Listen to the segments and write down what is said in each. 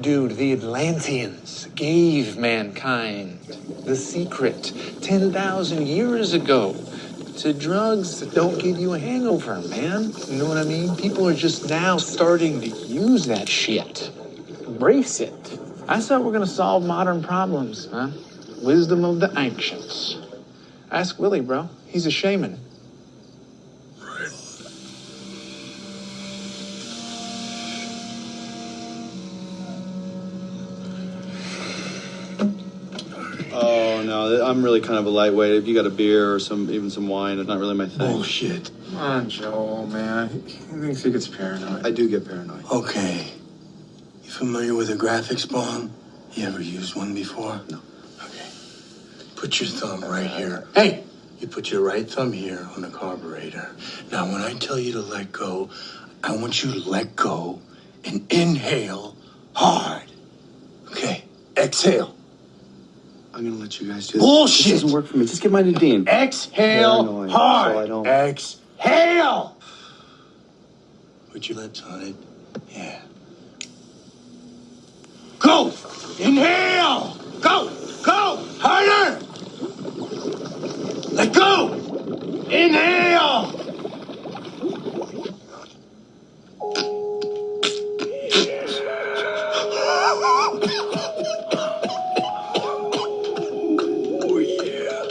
Dude, the Atlanteans gave mankind the secret 10,000 years ago to drugs that don't give you a hangover, man. You know what I mean? People are just now starting to use that shit. Embrace it. That's how we're gonna solve modern problems, huh? Wisdom of the ancients. Ask Willie, bro. He's a shaman. Right. Oh, no, I'm really kind of a lightweight. If you got a beer or even some wine, it's not really my thing. Bullshit. Come on, Joel, man. He thinks he gets paranoid. I do get paranoid. Okay. You familiar with a graphics spawn? You ever used one before? No. Okay. Put your thumb right here. Hey! You put your right thumb here on the carburetor. Now, when I tell you to let go, I want you to let go and inhale hard. Okay? Exhale. I'm gonna let you guys do this. Bullshit! This doesn't work for me. Just give mine to Dean. Exhale Paranoid, hard. so I don't... Exhale! Put your lips on it. Yeah. Go! Inhale! Go! Go! Harder! Let go! Inhale! Oh, yeah.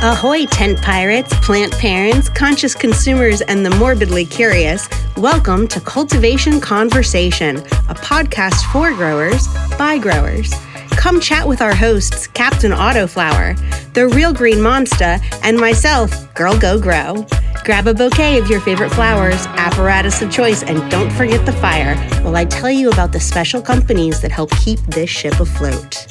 Ahoy, tent pirates, plant parents, conscious consumers, and the morbidly curious. Welcome to Cultivation Conversation, a podcast for growers by growers. Come chat with our hosts, Captain Autoflower, the Real Green Monster, and myself, Girl Go Grow. Grab a bouquet of your favorite flowers, apparatus of choice, and don't forget the fire while I tell you about the special companies that help keep this ship afloat.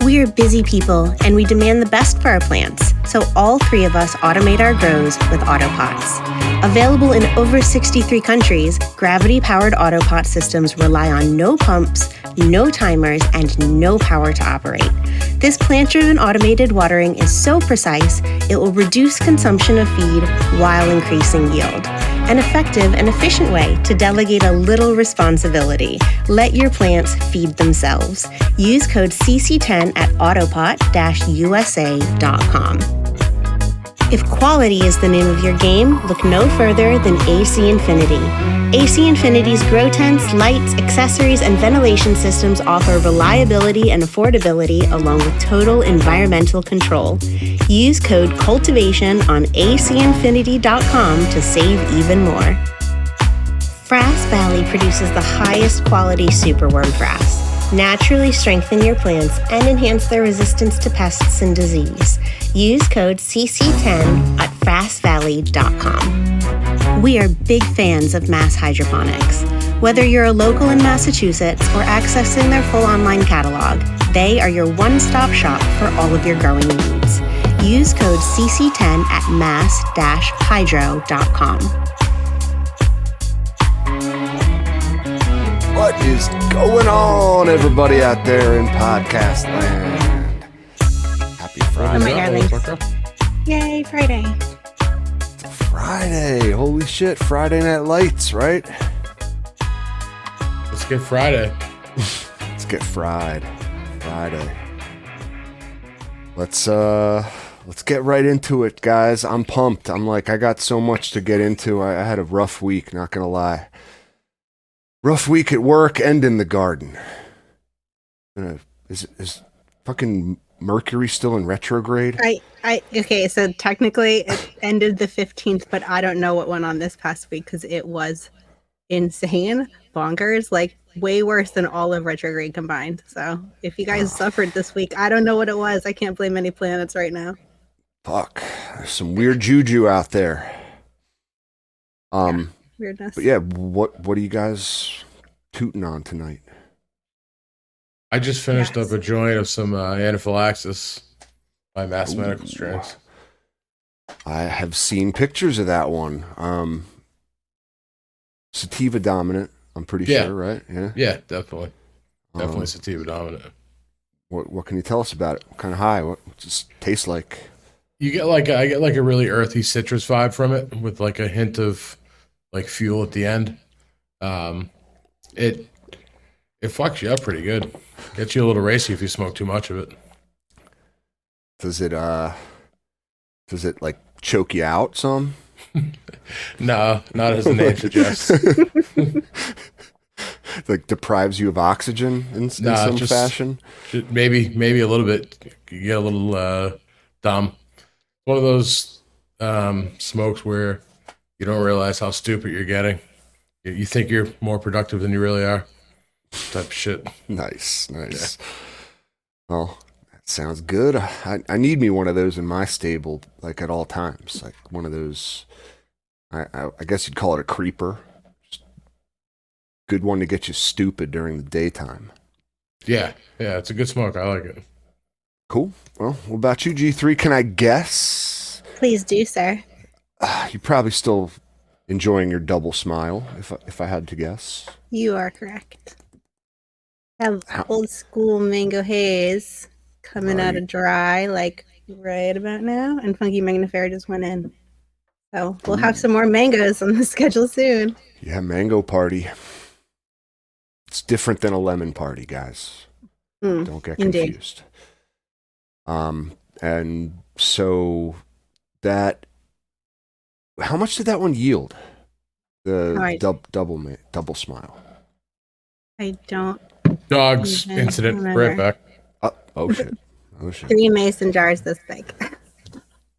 We are busy people, and we demand the best for our plants, so all three of us automate our grows with Autopots. Available in over 63 countries, gravity-powered Autopot systems rely on no pumps, no timers, and no power to operate. This plant-driven automated watering is so precise, it will reduce consumption of feed while increasing yield. An effective and efficient way to delegate a little responsibility. Let your plants feed themselves. Use code CC10 at autopot-usa.com. If quality is the name of your game, look no further than AC Infinity. AC Infinity's grow tents, lights, accessories, and ventilation systems offer reliability and affordability along with total environmental control. Use code CULTIVATION on acinfinity.com to save even more. Frass Valley produces the highest quality superworm frass. Naturally strengthen your plants and enhance their resistance to pests and disease. Use code CC10 at frassvalley.com. We are big fans of mass hydroponics. Whether you're a local in Massachusetts or accessing their full online catalog, they are your one-stop shop for all of your growing needs. Use code CC10 at mass-hydro.com. What is going on, everybody out there in podcast land? Happy Friday. Oh my darlings. Yay, Friday. It's a Friday. Holy shit. Friday Night Lights, right? Let's get Friday. Let's get fried. Friday. Let's get right into it, guys. I'm pumped. I got so much to get into. I had a rough week, not gonna lie. Rough week at work and in the garden. Is fucking Mercury still in retrograde? Okay, so technically it ended the 15th, but I don't know what went on this past week because it was insane, bonkers, like way worse than all of retrograde combined. So if you guys suffered this week, I don't know what it was. I can't blame any planets right now. Fuck. There's some weird juju out there. Weirdness. But yeah, what are you guys tooting on tonight? I just finished Yes. up a joint of some anaphylaxis by Mass Medical Strains. I have seen pictures of that one. Sativa dominant, I'm pretty Yeah. sure, right? Yeah. Yeah, definitely. Um, Definitely sativa dominant. What can you tell us about it? What kind of high? What does it taste like? I get like a really earthy citrus vibe from it with like a hint of like fuel at the end. It fucks you up pretty good. Gets you a little racy if you smoke too much of it. Does it like choke you out some? No, not as the name suggests. Like deprives you of oxygen in some fashion? Maybe a little bit. You get a little dumb. One of those smokes where you don't realize how stupid you're getting. You think you're more productive than you really are. Type of shit. Nice. Well, that sounds good. I need me one of those in my stable, like at all times. Like one of those. I guess you'd call it a creeper. Just good one to get you stupid during the daytime. Yeah, it's a good smoke. I like it. Cool. Well, what about you, G3? Can I guess? Please do, sir. You're probably still enjoying your double smile, if I had to guess. You are correct. Have old school mango haze coming out of dry, like right about now, and Funky Magnifier just went in. So we'll have some more mangoes on the schedule soon. Yeah, mango party. It's different than a lemon party, guys. Don't get confused. And so that, how much did that one yield? The double smile. I don't. Dogs Okay, incident. remember. Right back. Oh shit. 3 mason jars this big.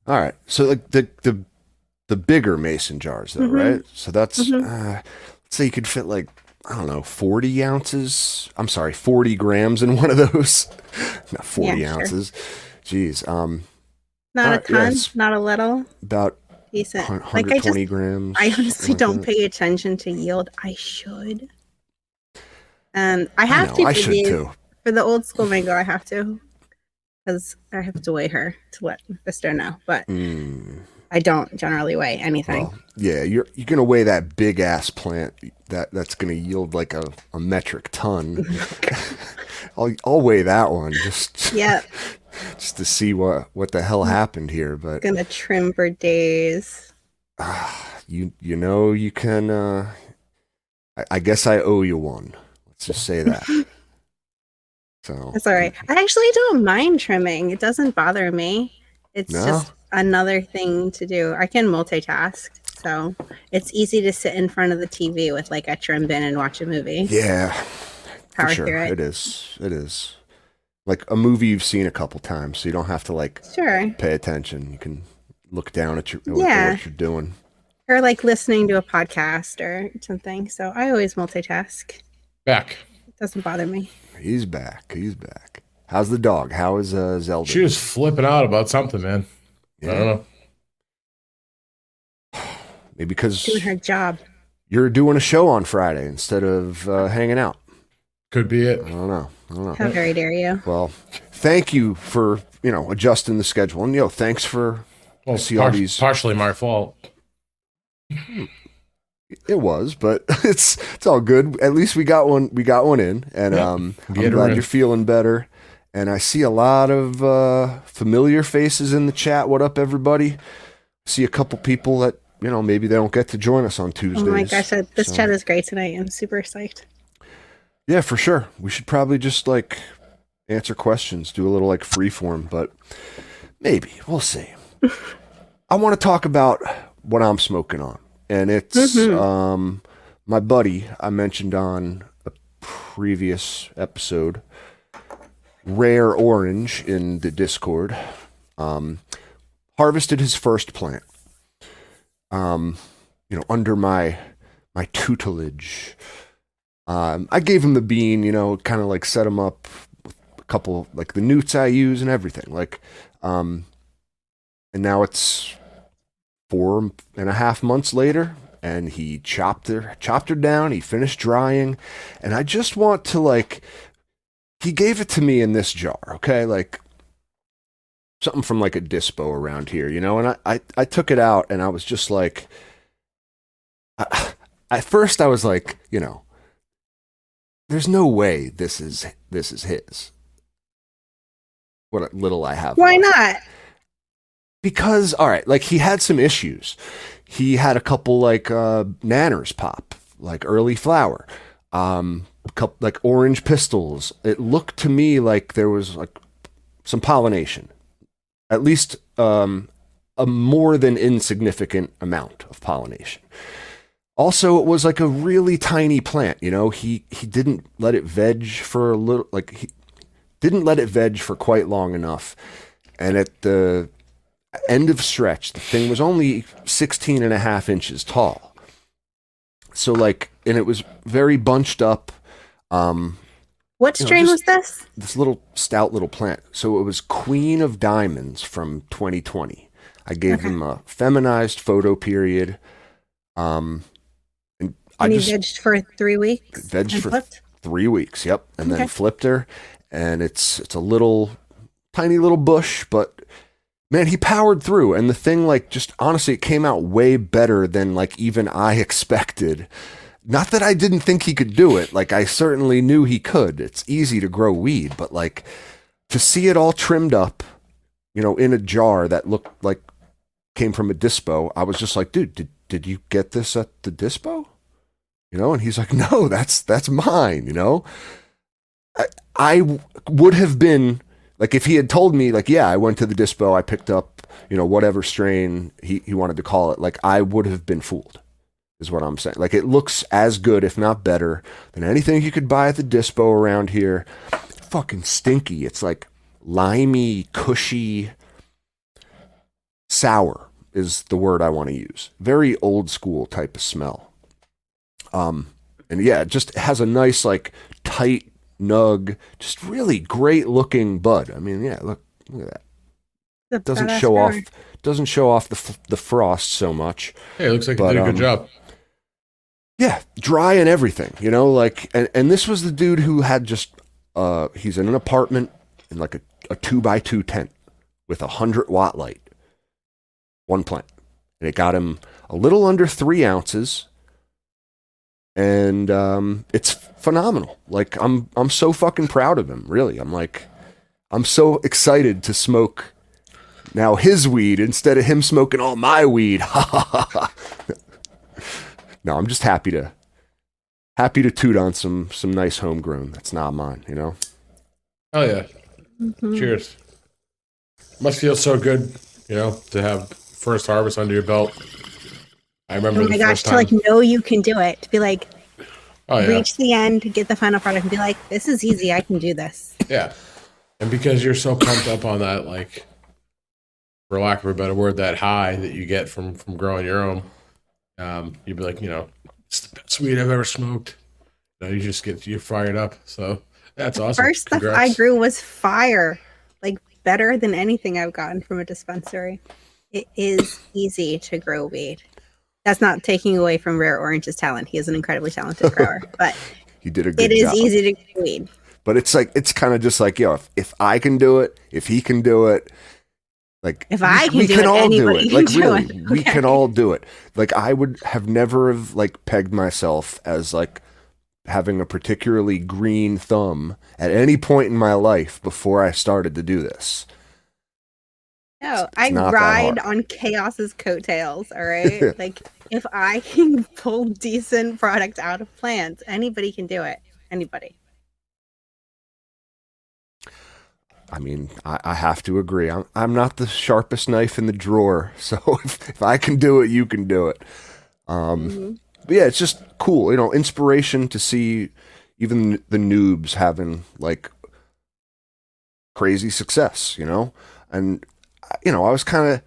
All right. So like the bigger mason jars though, right? So that's let's say you could fit like, I don't know, 40 ounces. I'm sorry, 40 grams in one of those. Not 40 ounces. Jeez. Not a ton, not a little. About Decent. 120 grams. I honestly like don't that. pay attention to yield. I should. I have know, to. I for should these. too. For the old school mango, I have to. Because I have to weigh her to let Fisto know. But I don't generally weigh anything. Well, yeah, you're gonna weigh that big ass plant that's gonna yield like a metric ton. I'll weigh that one just to see what the hell happened here. But Gonna trim for days. you know you can. I guess I owe you one. Let's just say that. So That's all right. I actually don't mind trimming. It doesn't bother me. It's just another thing to do. I can multitask. So it's easy to sit in front of the TV with like a trim bin and watch a movie. Yeah, Power for sure. through it. It is. Like a movie you've seen a couple times, so you don't have to like pay attention. You can look down at what you're doing. Or like listening to a podcast or something. So I always multitask. Back. It doesn't bother me. He's back. How's the dog? How is Zelda? She was flipping out about something, man. Yeah. I don't know. Maybe because Doing her job. you're doing a show on Friday instead of hanging out. Could be it. I don't know. How very dare you? Well, thank you for adjusting the schedule, and thanks for Well, see all these. partially my fault. It was, but it's all good. At least we got one in, and I'm glad you're feeling better. And I see a lot of familiar faces in the chat. What up, everybody? See a couple people that maybe they don't get to join us on Tuesdays. Oh my gosh, this chat is great tonight. I'm super psyched. Yeah, for sure. We should probably just like answer questions, do a little like free form, but maybe we'll see. I want to talk about what I'm smoking on. And it's my buddy I mentioned on a previous episode, Rare Orange in the Discord, harvested his first plant. Under my tutelage. I gave him the bean, kind of like set him up with a couple like the newts I use and everything. Like, and And now it's 4.5 months later, and he chopped her down. He finished drying, and I just want to like, he gave it to me in this jar, okay, like something from like a dispo around here, you know. And I took it out, and I was just like, at first I was like, you know, there's no way this is his. What little I have. Why left. not? Because, all right, like he had some issues. He had a couple like nanners pop, like early flower, couple, like orange pistils. It looked to me like there was like some pollination, at least a more than insignificant amount of pollination. Also, it was like a really tiny plant. You know, he didn't let it veg for a little, like he didn't let it veg for quite long enough, and at the end of stretch, the thing was only 16.5 inches tall. So like, and it was very bunched up. What strain was this? This little stout little plant. So it was Queen of Diamonds from 2020. I gave him a feminized photo period. And I he just vegged for 3 weeks. Vegged for flipped? 3 weeks. Yep. And then flipped her. And it's a little tiny little bush, but man, he powered through, and the thing, like, just honestly, it came out way better than like even I expected. Not that I didn't think he could do it. Like, I certainly knew he could. It's easy to grow weed, but like to see it all trimmed up, you know, in a jar that looked like came from a dispo, I was just like, dude, did you get this at the dispo? You know, and he's like, no, that's mine, you know? I would have been like, if he had told me, like, yeah, I went to the dispo, I picked up, you know, whatever strain he wanted to call it, like, I would have been fooled, is what I'm saying. Like, it looks as good, if not better, than anything you could buy at the dispo around here. Fucking stinky. It's like limey, cushy, sour is the word I want to use. Very old school type of smell. And yeah, it just has a nice, like, tight nug, just really great looking bud. I mean, yeah, look at that. Doesn't show off the frost so much. Hey, it looks like you did a good job. Yeah, dry and everything, you know, like, and this was the dude who had just he's in an apartment in like a 2x2 tent with 100-watt light. One plant. And it got him a little under 3 ounces. And it's phenomenal. Like, I'm so fucking proud of him, really. I'm so excited to smoke now his weed instead of him smoking all my weed. No, I'm just happy to toot on some nice homegrown that's not mine, you know? Oh yeah. Mm-hmm. Cheers. Must feel so good, you know, to have first harvest under your belt. I remember oh my gosh, to like know you can do it, to be like, reach the end, get the final product, and be like, this is easy, I can do this. Yeah. And because you're so pumped up on that, like, for lack of a better word, that high that you get from growing your own, you'd be like, you know, it's the best weed I've ever smoked. You know, you're fired up. So that's awesome. First stuff I grew was fire, like better than anything I've gotten from a dispensary. It is easy to grow weed. That's not taking away from Rare Orange's talent. He is an incredibly talented grower, but he did a good job. It is easy to grow weed. But it's like, it's kind of just like, yo, if I can do it, if he can do it, like, if I can we do can it, all do anybody it. can Like, do really, it. Okay. we can all do it. Like, I would have never have like pegged myself as like having a particularly green thumb at any point in my life before I started to do this. No, I ride on chaos's coattails, all right? Like, if I can pull decent product out of plants, anybody can do it. Anybody. I mean, I have to agree. I'm not the sharpest knife in the drawer, so if I can do it, you can do it. But yeah, it's just cool, you know, inspiration to see even the noobs having like crazy success, you know? And, you know, I was kind of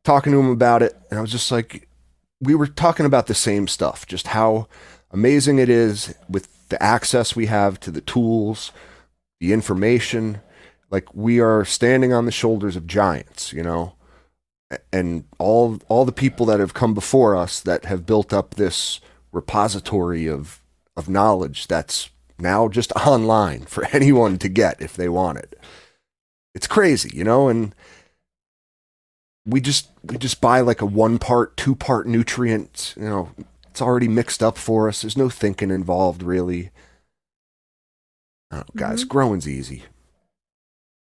talking to him about it, and I was just like, we were talking about the same stuff, just how amazing it is with the access we have to the tools, the information. Like, we are standing on the shoulders of giants, you know? and all the people that have come before us that have built up this repository of knowledge that's now just online for anyone to get if they want it. It's crazy, you know, and we just buy like a 1-part, 2-part nutrient, you know, it's already mixed up for us. There's no thinking involved really. Oh, guys, growing's easy.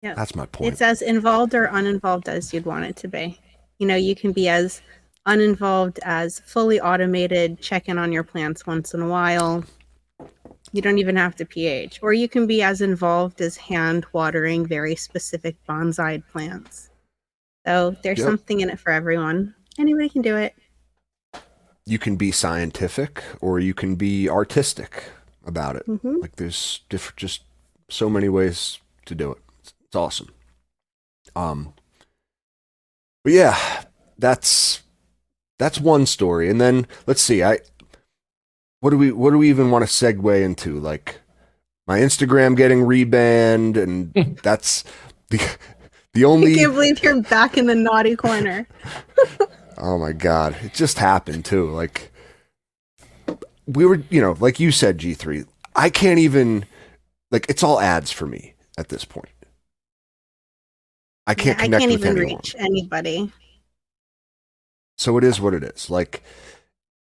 Yeah. That's my point. It's as involved or uninvolved as you'd want it to be. You know, you can be as uninvolved as fully automated, check in on your plants once in a while. You don't even have to pH. Or you can be as involved as hand watering very specific bonsai plants. So there's something in it for everyone. Anybody can do it. You can be scientific or you can be artistic about it. Like there's just so many ways to do it. It's awesome. But yeah, that's one story. And then let's see, what do we even want to segue into? Like my Instagram getting rebanned, and that's the only. I can't believe you're back in the naughty corner. Oh my God. It just happened too. Like we were, you know, like you said, G3, I can't even, like, it's all ads for me at this point. I can't connect I can't with even anyone. reach anybody. So it is what it is. Like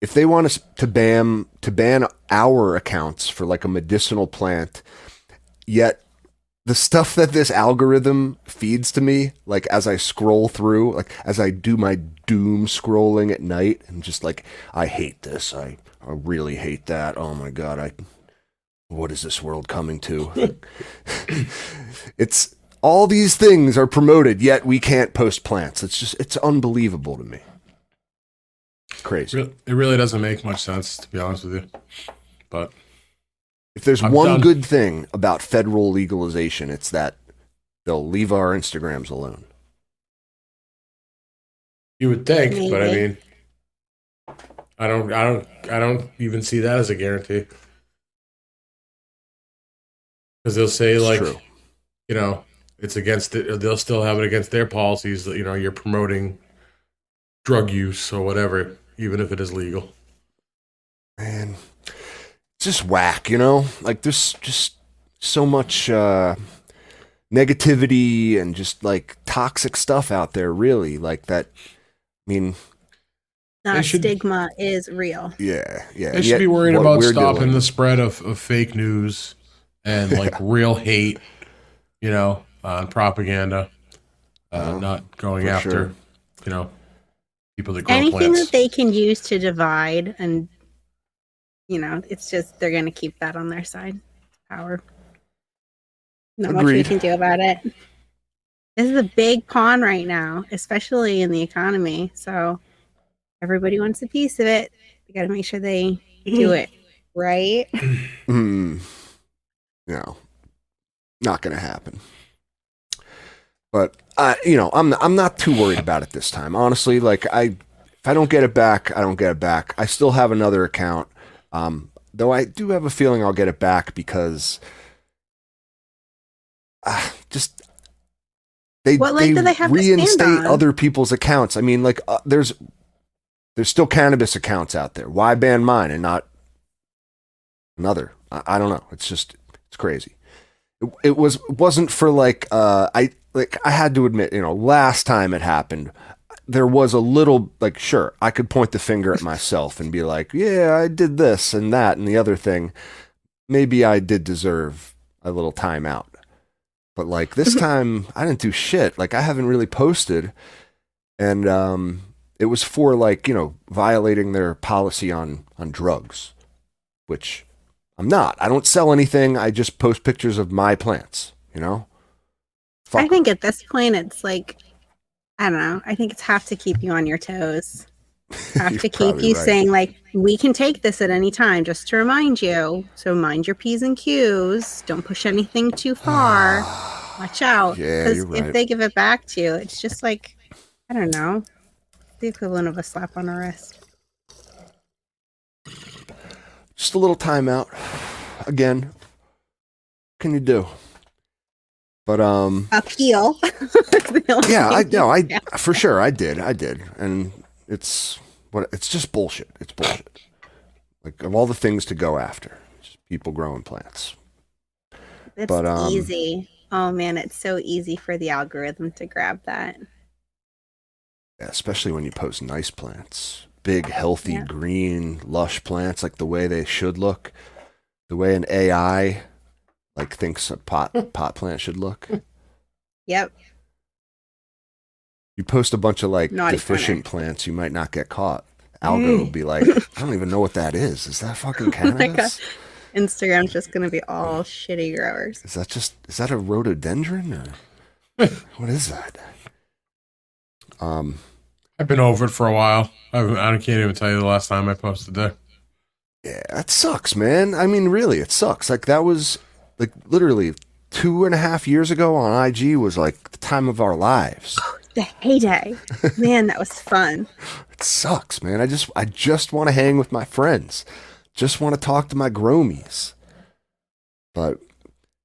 if they want us to ban our accounts for like a medicinal plant, yet the stuff that this algorithm feeds to me, like as I scroll through, like as I do my doom scrolling at night, and just like, I hate this. I really hate that. Oh my God. What is this world coming to? It's all these things are promoted, yet we can't post plants. It's unbelievable to me. Crazy. It really doesn't make much sense, to be honest with you. But if there's one good thing about federal legalization, it's that they'll leave our Instagrams alone. You would think, Maybe. but I mean, I don't even see that as a guarantee. Because they'll say It's like, true. you know, it's against it. They'll still have it against their policies that, you know, you're promoting drug use or whatever, even if it is legal. Man, it's just whack, you know? Like there's just so much negativity and just like toxic stuff out there, really. Like that, I mean, That stigma is real. yeah. They should be worried about stopping the spread of fake news and like real hate, you know, propaganda, not going after, you know, people that grow anything plants. that they can use to divide, and you know, it's just they're going to keep that on their side. Power. Not much we can do about it. This is a big pawn right now, especially in the economy. So everybody wants a piece of it. You got to make sure they do it right. No, not going to happen. But you know, I'm not too worried about it this time. Honestly, like if I don't get it back, I don't get it back. I still have another account, though I do have a feeling I'll get it back because just they do they have reinstate other people's accounts. I mean, like there's still cannabis accounts out there. Why ban mine and not another? I don't know. It's crazy. It wasn't for like I had to admit, you know, last time it happened, there was a little like, sure, I could point the finger at myself and be like, yeah, I did this and that and the other thing. Maybe I did deserve a little time out. But like this time I didn't do shit. Like I haven't really posted, and it was for like, you know, violating their policy on drugs, which I'm not. I don't sell anything. I just post pictures of my plants, you know? I think at this point, it's like, I don't know. I think it's have to keep you on your toes. Have to keep you saying, like, we can take this at any time, just to remind you. So mind your P's and Q's. Don't push anything too far. Watch out. Yeah, because you're right. if they give it back to you, it's just like, I don't know, the equivalent of a slap on the wrist. Just a little timeout. Again, what can you do? But appeal. the only Yeah, thing. for sure I did, and it's just bullshit. It's bullshit. Like of all the things to go after, just people growing plants. It's But easy. Oh man, it's so easy for the algorithm to grab that. yeah, especially when you post nice plants, big, healthy, Yeah. green, lush plants, like the way they should look, the way an AI like thinks a pot plant should look. Yep. You post a bunch of like Naughty deficient corner. plants, you might not get caught. Algo will be like, I don't even know what that is. Is that fucking Oh my cannabis? Instagram's just gonna be all shitty growers. Is that a rhododendron or what is that? I've been over it for a while. I can't even tell you the last time I posted there. Yeah, that sucks, man. I mean, really, it sucks. Like that was like literally 2.5 years ago on IG was like the time of our lives. The heyday. Man, that was fun. It sucks, man. I just want to hang with my friends. Just want to talk to my gromies. But,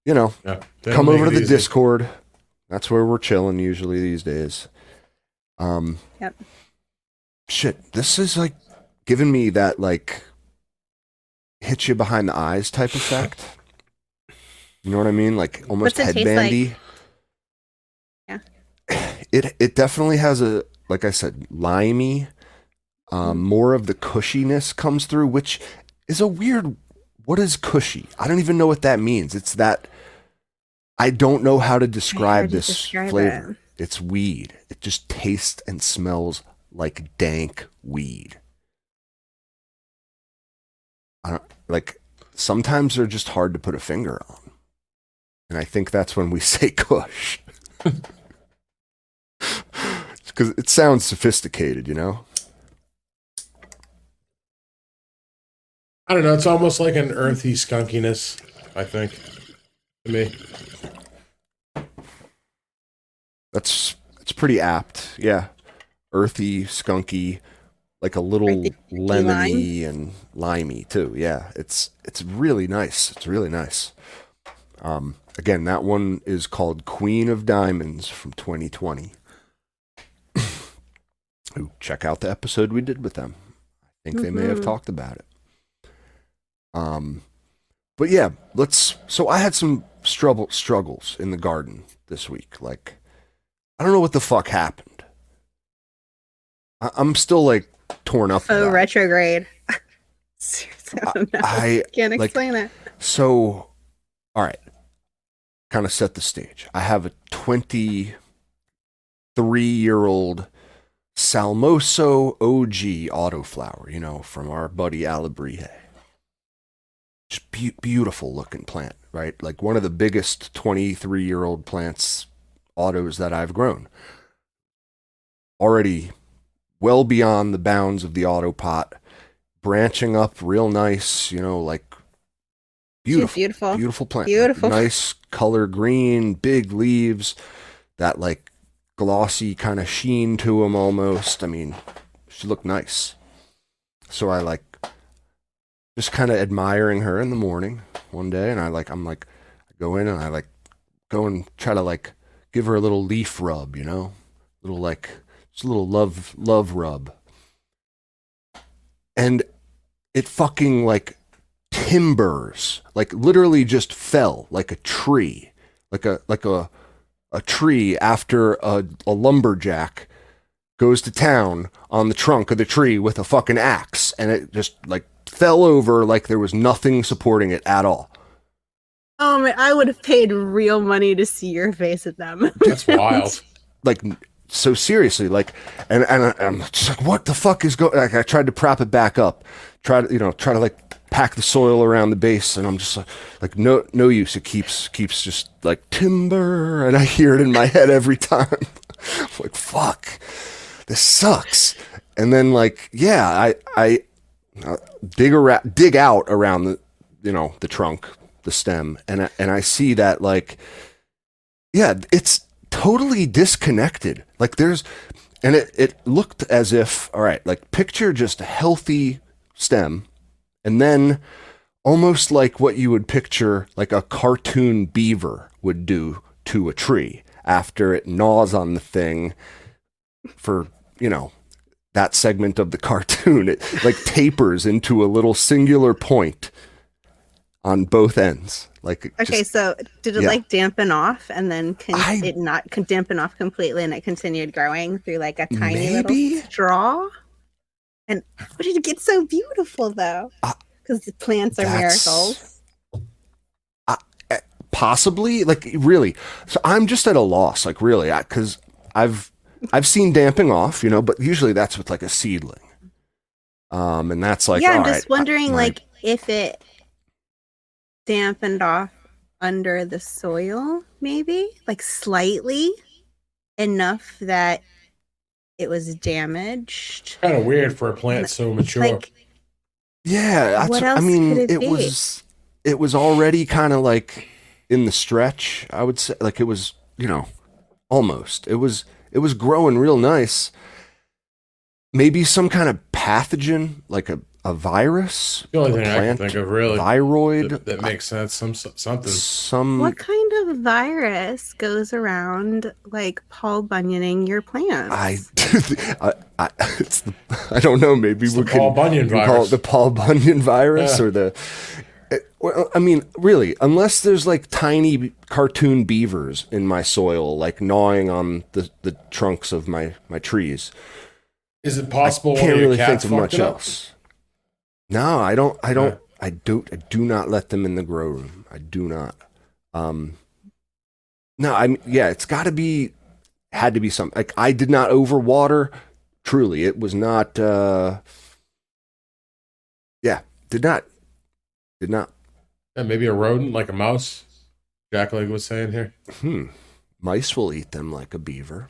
you know, Yeah, come over to the Discord. That's where we're chilling usually these days. Yep. Shit, this is like giving me that like hit you behind the eyes type effect. You know what I mean? Like almost What's it taste headbandy. Yeah. It definitely has a, like I said, limey. More of the cushiness comes through, which is a weird. What is cushy? I don't even know what that means. It's that I don't know how to describe this flavor. It's weed. It just tastes and smells like dank weed. I don't like. Sometimes they're just hard to put a finger on, and I think that's when we say kush. Because it sounds sophisticated, you know? I don't know. It's almost like an earthy skunkiness, I think, to me. It's pretty apt. Yeah. Earthy, skunky, like a little Earthy, lemony and limey too. Yeah. It's really nice. It's really nice. Again, that one is called Queen of Diamonds from 2020. Ooh, check out the episode we did with them. I think they may have talked about it. But yeah, so I had some struggles in the garden this week. Like, I don't know what the fuck happened. I'm still like torn up. Oh, about retrograde. Seriously, I don't know. I Can't like, explain it. So, all right, kind of set the stage. I have a 23-year-old Salmoso OG autoflower, you know, from our buddy Alabrije. Just beautiful looking plant, right? Like one of the biggest 23-year-old plants, autos that I've grown. Already well beyond the bounds of the auto pot, branching up real nice, you know, like beautiful plant. Beautiful. Like nice color green, big leaves, that like glossy kind of sheen to them almost. I mean, she looked nice. So I like just kind of admiring her in the morning one day, and I go in and I like go and try to like give her a little leaf rub, you know, little like just a little love rub, and it fucking like timbers, like literally just fell like a tree, like a tree after a lumberjack goes to town on the trunk of the tree with a fucking axe, and it just like fell over like there was nothing supporting it at all. Oh man, I would have paid real money to see your face at them. That's wild. Like, so seriously, like, and I'm just like, what the fuck is going? Like, I tried to prop it back up, try to like pack the soil around the base, and I'm just like no use. It keeps just like timber, and I hear it in my head every time. I'm like, fuck, this sucks. And then like, yeah, I dig out around the, you know, the trunk, the stem, and I see that like, yeah, it's totally disconnected. Like and it looked as if, all right, like picture just a healthy stem, and then almost like what you would picture like a cartoon beaver would do to a tree after it gnaws on the thing for, that segment of the cartoon. It like tapers into a little singular point on both ends. Okay, so did it like dampen off and then it not dampen off completely and it continued growing through like a tiny little straw? And but it gets so beautiful though, because the plants are miracles. Possibly, like really. So I'm just at a loss, like really, because I've seen damping off, but usually that's with like a seedling. And that's like, I'm just wondering, like if it dampened off under the soil, maybe like slightly enough that it was damaged. Kind of weird for a plant so mature. Like, what else could it be? It was already kind of like in the stretch, I would say. Like it was, almost. It was growing real nice. Maybe some kind of pathogen, like a virus. The only thing I can think of really thyroid that makes sense. Something. What kind of virus goes around like Paul Bunyoning your plants? I don't know. Maybe it's the Paul Bunyan virus. Call it the Paul Bunyan virus, or the. Well, I mean, really, unless there's like tiny cartoon beavers in my soil, like gnawing on the trunks of my trees. Is it possible? I can't really think of much else. No, I don't. I do not let them in the grow room. I do not. No, it's got to be. Had to be something. Like I did not overwater. Truly, it was not. Did not. Yeah, maybe a rodent, like a mouse. Jackleg was saying here. Mice will eat them like a beaver.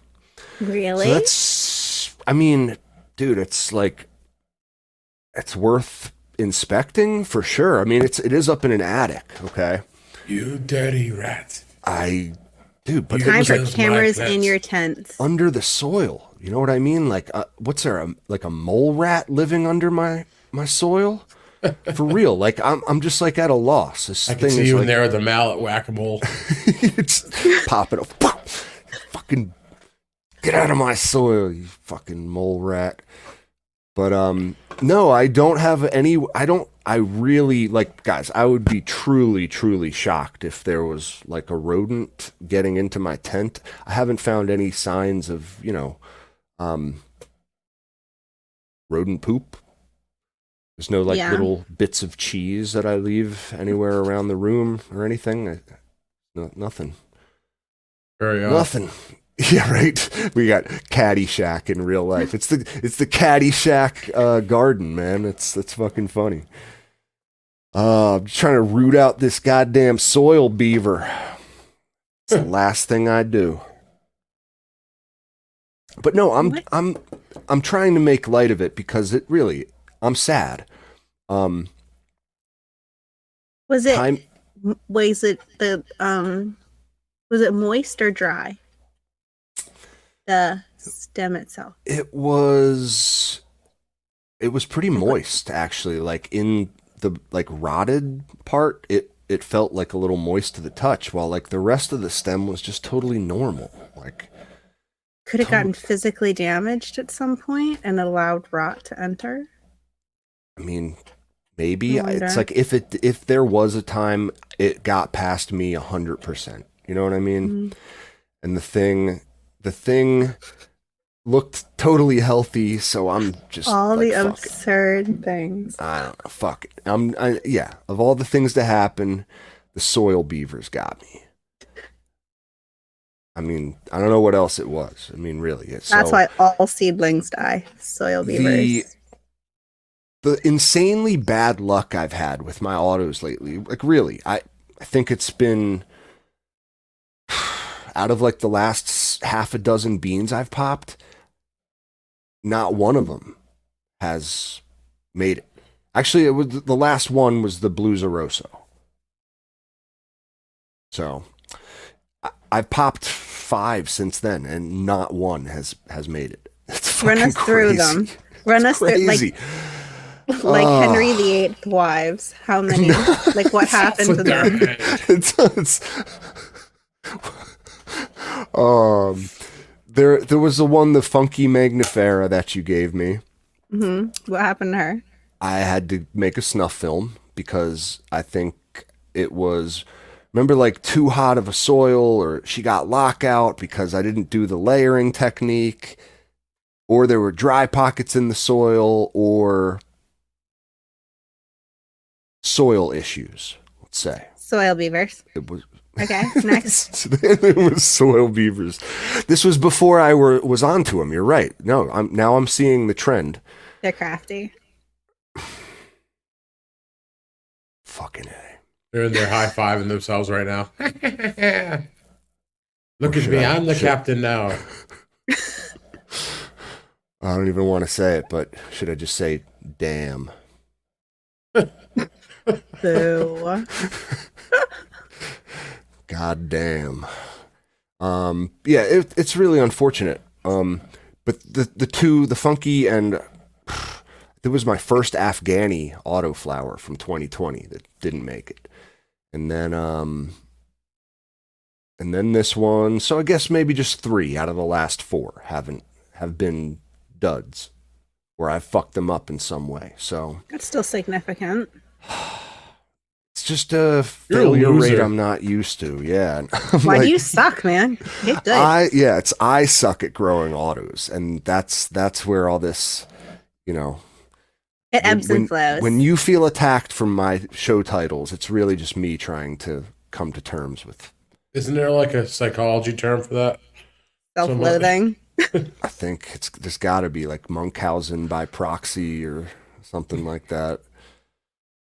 Really? So that's. I mean, dude, it's like. It's worth inspecting for sure. I mean, it is up in an attic. Okay. You dirty rat. But time for cameras in your tents. Under the soil. You know what I mean? Like, what's there? Like a mole rat living under my soil? For real. Like, I'm just like at a loss. This I thing can see is you like, in there with the mallet whack-a-mole. It's popping up. Fucking get out of my soil, you fucking mole rat. But no, I don't have any. I really like, guys. I would be truly, truly shocked if there was like a rodent getting into my tent. I haven't found any signs of rodent poop. There's no little bits of cheese that I leave anywhere around the room or anything. Nothing. Very odd. Nothing. Yeah, right. We got Caddyshack in real life. It's the Caddyshack garden, man. That's fucking funny. I'm just trying to root out this goddamn soil beaver. It's the last thing I do. But no, I'm trying to make light of it because it really, I'm sad. Was it moist or dry? The stem itself. It was pretty moist, actually. Like in the rotted part, it felt like a little moist to the touch, while like the rest of the stem was just totally normal. Like, could it gotten physically damaged at some point and allowed rot to enter? I mean, maybe. It's like if there was a time it got past me 100%. You know what I mean? Mm-hmm. And the thing looked totally healthy, so I'm just all like, the absurd things. I don't know. Fuck it. Of all the things to happen, the soil beavers got me. I mean, I don't know what else it was. I mean, really. That's why all seedlings die. Soil beavers. The insanely bad luck I've had with my autos lately, like really, I think it's been out of like the last half a dozen beans I've popped, not one of them has made it. Actually, it was the last one was the Blues Rosso. So I've popped 5 since then, and not one has made it. It's Run us through them. Run us through like Henry VIII wives. How many? Like what happened to them? There was the funky Magnifera that you gave me. What happened to her? I had to make a snuff film because I think it was, remember, like too hot of a soil, or she got lockout because I didn't do the layering technique, or there were dry pockets in the soil, or soil issues, let's say. Soil beavers. It was Okay, next. it was soil beavers. This was before I was onto them. You're right. No, I'm seeing the trend. They're crafty. Fucking A. They're in there high-fiving themselves right now. Look at should me. I- I'm the should- captain now. I don't even want to say it, but should I just say damn? Boo. God damn. Yeah, it's really unfortunate. But the funky and it was my first Afghani autoflower from 2020 that didn't make it. And then this one. So I guess maybe just 3 out of the last 4 have been duds, where I fucked them up in some way. So That's still significant. it's just a You're a failure rate loser. I'm not used to. Yeah. Why do you suck, man? Get good. I suck at growing autos, and that's where all this, It ebbs and flows. When you feel attacked from my show titles, it's really just me trying to come to terms with. Isn't there like a psychology term for that? Self-loathing. I think there's got to be like Munchausen by proxy or something like that.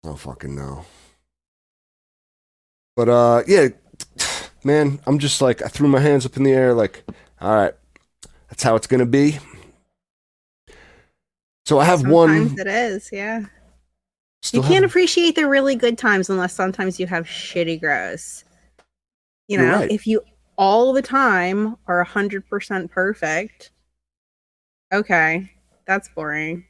I don't fucking know. But yeah, man, I'm just like, I threw my hands up in the air, like, all right, that's how it's gonna be. So I have Sometimes one. it is, yeah. Still You can't have- appreciate the really good times unless sometimes you have shitty grows. You You're know, right. if you all the time are 100% perfect, okay, that's boring.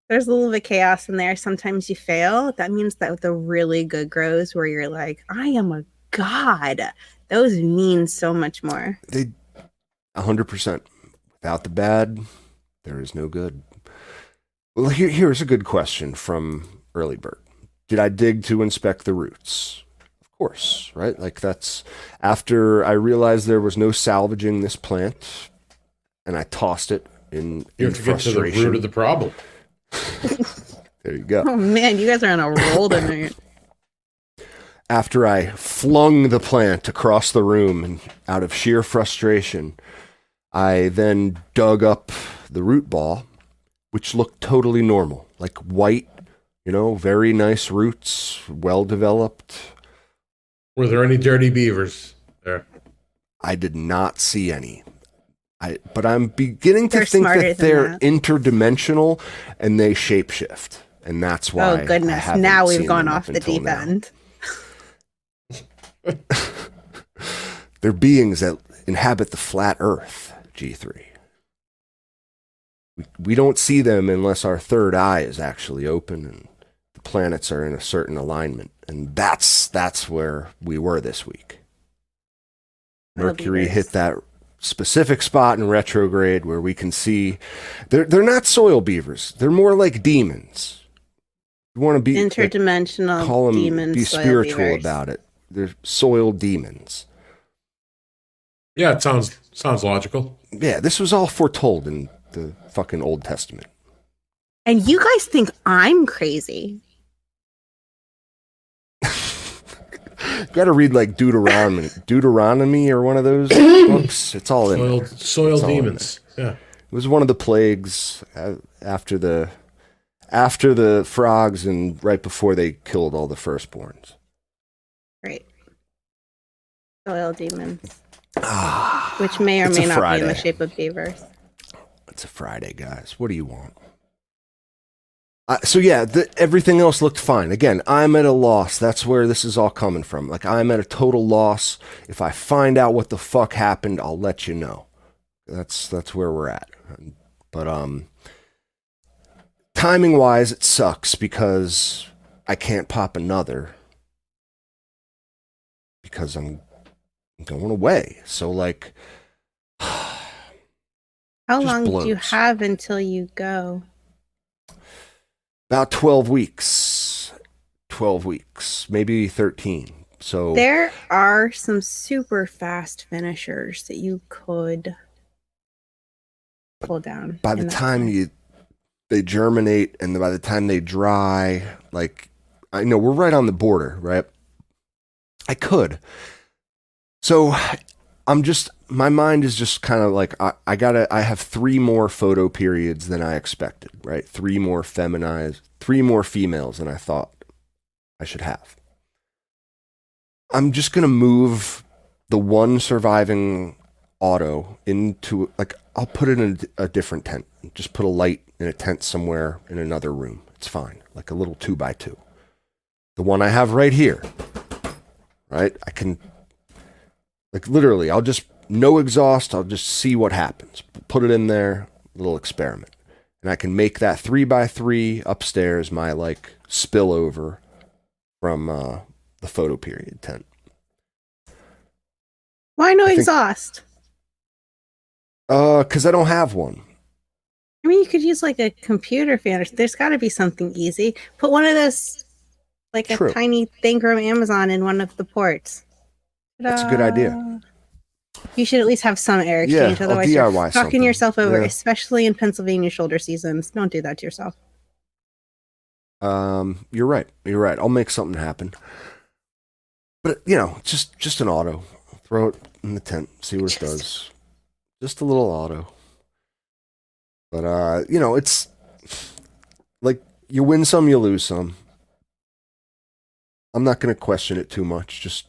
There's a little bit of chaos in there. Sometimes you fail. That means that the really good grows where you're like, I am a god. Those mean so much more. They 100%. Without the bad, there is no good. Well, here's a good question from Early Bird. Did I dig to inspect the roots? Of course, right? Like that's after I realized there was no salvaging this plant, and I tossed it in You have to get to the frustration. root of the problem. There you go. Oh man, you guys are on a roll tonight. After I flung the plant across the room and out of sheer frustration, I then dug up the root ball, which looked totally normal, like white, very nice roots, well developed. Were there any dirty beavers there? I did not see any. But I'm beginning to They're think smarter that than they're that. interdimensional and they shapeshift. And that's why. Oh I goodness, haven't now seen we've gone them off up the until deep now. end. They're beings that inhabit the flat earth, G3. We don't see them unless our third eye is actually open and the planets are in a certain alignment. And that's where we were this week. Mercury Beavers. hit that specific spot in retrograde where we can see they're not soil beavers. They're more like demons. You want to be Interdimensional call them, demons. be soil spiritual beavers. about it. They're soil demons. Yeah, it sounds logical. Yeah, this was all foretold in the fucking Old Testament. And you guys think I'm crazy. Got to read like Deuteronomy or one of those books. It's all in there. Soil It's all in demons. Yeah. It was one of the plagues after the frogs and right before they killed all the firstborns. Right. Soil demons. Ah, Which may or It's may a not be in the Friday. shape of beavers. it's a Friday, guys. What do you want? So yeah, everything else looked fine. Again, I'm at a loss. That's where this is all coming from. Like I'm at a total loss. If I find out what the fuck happened, I'll let you know. That's where we're at. But timing wise, it sucks because I can't pop another because I'm going away. So like How Just long do you blows. have until you go? About 12 weeks. 12 weeks, maybe 13. So There are some super fast finishers that you could pull down. by the in that time time. they germinate and by the time they dry, like, I know we're right on the border, right? I could. So my mind is just kind of like, I have 3 more photo periods than I expected, right? 3 more females than I thought I should have. I'm just going to move the one surviving auto into, like, I'll put it in a different tent. Just put a light in a tent somewhere in another room. It's fine. Like a little 2x2. The one I have right here, right? I can, like, literally, I'll just, no exhaust. I'll just see what happens. Put it in there, little experiment. And I can make that 3x3 upstairs my, like, spillover from the photo period tent. Why no I think- exhaust? Because I don't have one. I mean, you could use like a computer fan. There's got to be something easy. Put one of those, like True. a tiny thing from Amazon in one of the ports. That's a good idea. Ta-da. You should at least have some air exchange. Yeah, I'll Otherwise, you're DIY fucking something. yourself over, Yeah. especially in Pennsylvania shoulder seasons. Don't do that to yourself. You're right. You're right. I'll make something happen. But, just an auto. Throw it in the tent. See what it does. Just a little auto. But, it's like you win some, you lose some. I'm not going to question it too much. Just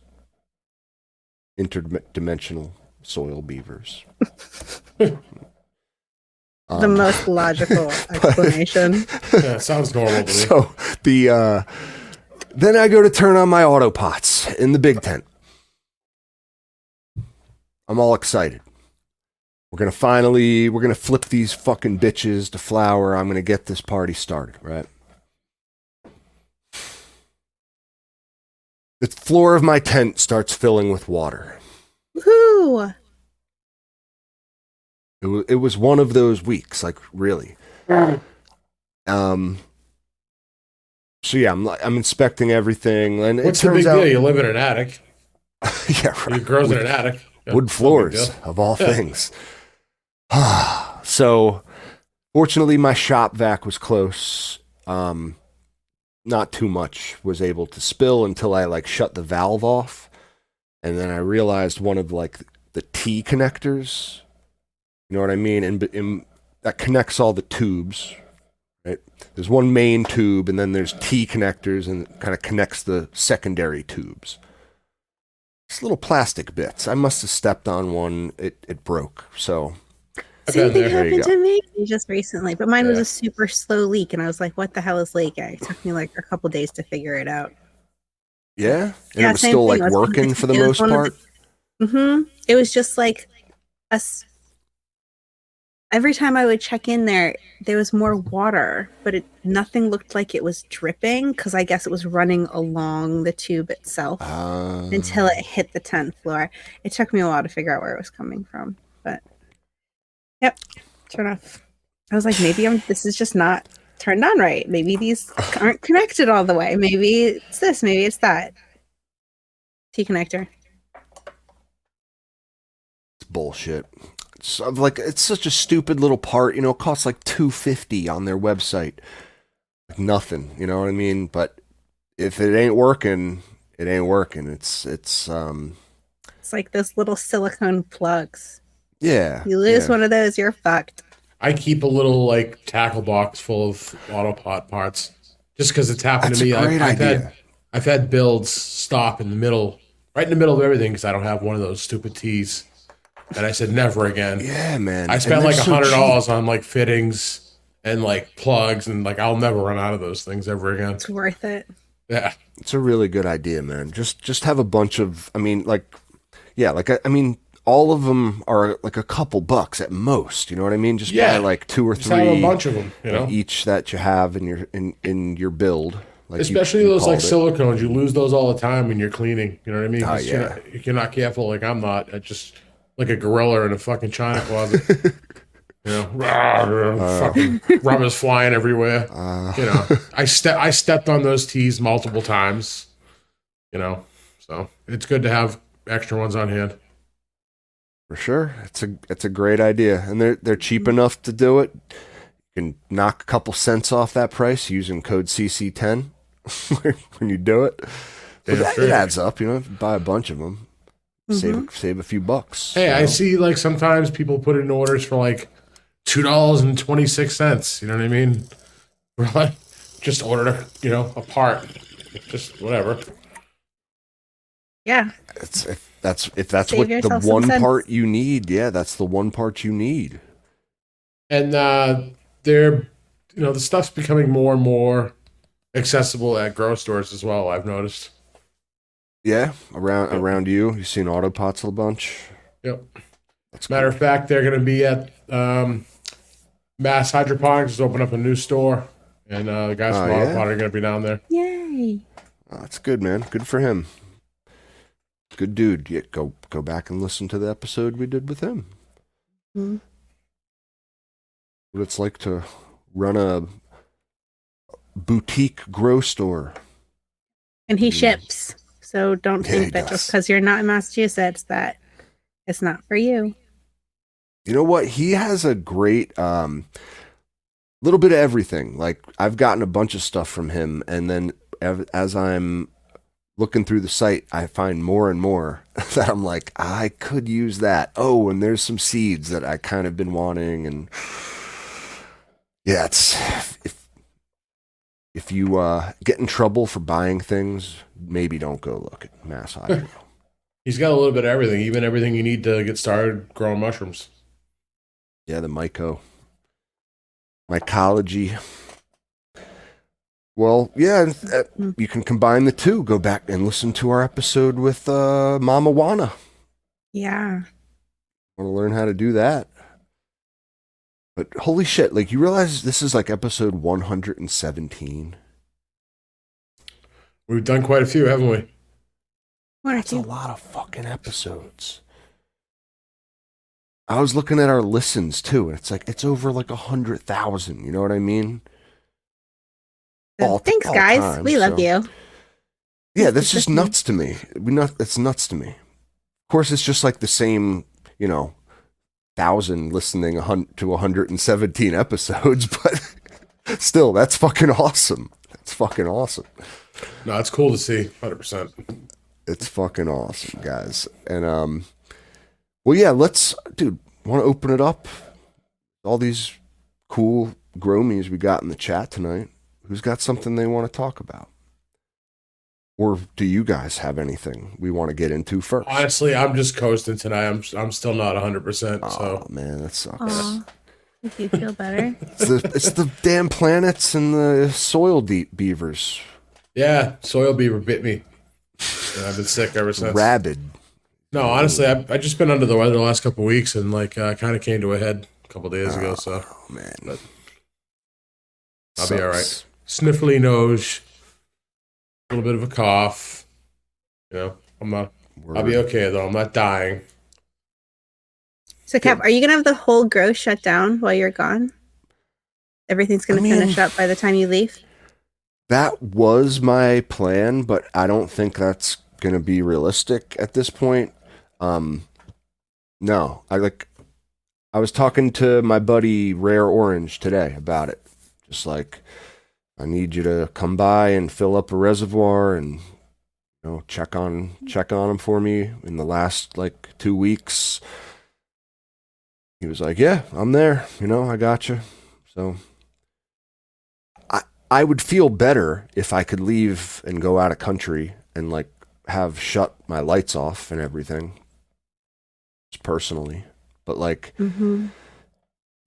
interdimensional soil beavers. The most logical explanation. Yeah, sounds normal to me. So then I go to turn on my auto pots in the big tent. I'm all excited. We're gonna flip these fucking bitches to flower. I'm gonna get this party started, right? The floor of my tent starts filling with water. Woohoo! It was one of those weeks, like, really. So yeah, I'm inspecting everything, and What's it the big turns out, deal? You live in an attic. yeah, right. It grows in an attic. Yeah, Wood no big floors deal. of all Yeah. things. So, fortunately, my shop vac was close. Not too much was able to spill until I, like, shut the valve off, and then I realized one of, like, the T connectors. You know what I mean? And that connects all the tubes. Right? There's one main tube, and then there's T connectors, and it kind of connects the secondary tubes. Just little plastic bits. I must have stepped on one. It broke. So I've Same been thing there. There you happened go. to me just recently, but mine was Yeah. a super slow leak, and I was like, "What the hell is leaking?" It took me like a couple days to figure it out. yeah, and Yeah, it was same still thing. like It was- working for the it was most one of part. It was just like every time I would check in there was more water, but nothing looked like it was dripping because I guess it was running along the tube itself until it hit the 10th floor. It took me a while to figure out where it was coming from, but yep, sure enough. I was like, maybe this is just not turned on right. Maybe these aren't connected all the way. Maybe it's this, maybe it's that. T connector. It's bullshit. It's such a stupid little part. It costs like $250 on their website. Like nothing. You know what I mean? But if it ain't working, it ain't working. It's like those little silicone plugs. yeah. You lose yeah. one of those, you're fucked. I keep a little like tackle box full of autopot parts just because it's happened That's to me. a great idea. I've had builds stop in the middle, right in the middle of everything because I don't have one of those stupid T's. And I said never again. Yeah, man. I spent And like they're so $100 cheap. on like fittings and like plugs, and like I'll never run out of those things ever again. It's worth it. Yeah, It's a really good idea, man. Just have a bunch of. All of them are like a couple bucks at most. You know what I mean? Just buy like 2 or just 3 have a bunch of them. You know, of each that you have in your build. Like especially you those like called it. silicones. You lose those all the time when you're cleaning. You know what I mean? Oh, 'Cause yeah. if you're not careful, like I'm not, it's just like a gorilla in a fucking china closet. You know, fucking rum is flying everywhere. You know, I stepped on those teas multiple times. You know, so it's good to have extra ones on hand. For sure. It's a great idea. And they're cheap enough to do it. You can knock a couple cents off that price using code CC10 when you do it. But it adds up, you know, if you buy a bunch of them. Save a few bucks. Hey, you know? I see like sometimes people put in orders for like $2.26. You know what I mean? We're like, just order a part. Just whatever. Yeah. If that's Save what the yourself some one cents. part you need, yeah, that's the one part you need. And they're the stuff's becoming more and more accessible at grocery stores as well, I've noticed. Yeah, around you've seen Autopots a bunch. Yep. That's Matter of fact, they're going to be at Mass Hydroponics to open up a new store, and the guys from Autopot are going to be down there. Yay. That's good, man. Good for him. Good dude. Yeah, go back and listen to the episode we did with him. Mm-hmm. What it's like to run a boutique grow store. And he ships. So don't Yeah, he think that does. just because you're not in Massachusetts that it's not for you. You know what? He has a great little bit of everything. Like I've gotten a bunch of stuff from him, and then as I'm looking through the site, I find more and more that I'm like, I could use that. Oh, and there's some seeds that I kind of been wanting, and yeah, it's if you get in trouble for buying things, maybe don't go look at Mass Hydro. He's got a little bit of everything, even everything you need to get started growing mushrooms. Yeah, the mycology. Well, yeah, you can combine the two. Go back and listen to our episode with Mama Wana. Yeah. Want to learn how to do that. But holy shit, like you realize this is like episode 117? We've done quite a few, haven't we? That's a lot of fucking episodes. I was looking at our listens too, and it's over like 100,000. You know what I mean? Thanks, guys. Time, we love you. Yeah, that's just nuts to me. It's nuts to me. Of course, it's just like the same, 1,000 listening to 117 episodes, but still, that's fucking awesome. That's fucking awesome. No, it's cool to see, 100%. It's fucking awesome, guys. And well, yeah, want to open it up? All these cool gromies we got in the chat tonight. Who's got something they want to talk about? Or do you guys have anything we want to get into first? Honestly, I'm just coasting tonight. I'm still not 100%. Oh, So man, that sucks. Aw. Make you feel better. It's the damn planets and the soil deep beavers. yeah, soil beaver bit me. And I've been sick ever since. Rabid. No, honestly, I just been under the weather the last couple of weeks, and kind of came to a head a couple of days ago. So Oh, man. But I'll be all right. Sucks. Sniffly nose, a little bit of a cough. I'll be okay though. I'm not dying. So, Cap, are you going to have the whole grow shut down while you're gone? Everything's going to finish up by the time you leave? That was my plan, but I don't think that's going to be realistic at this point. No, I was talking to my buddy Rare Orange today about it. Just like, I need you to come by and fill up a reservoir and check on him for me in the last 2 weeks. He was like, yeah, I'm there. I got you. So I would feel better if I could leave and go out of country and have shut my lights off and everything. Just personally. But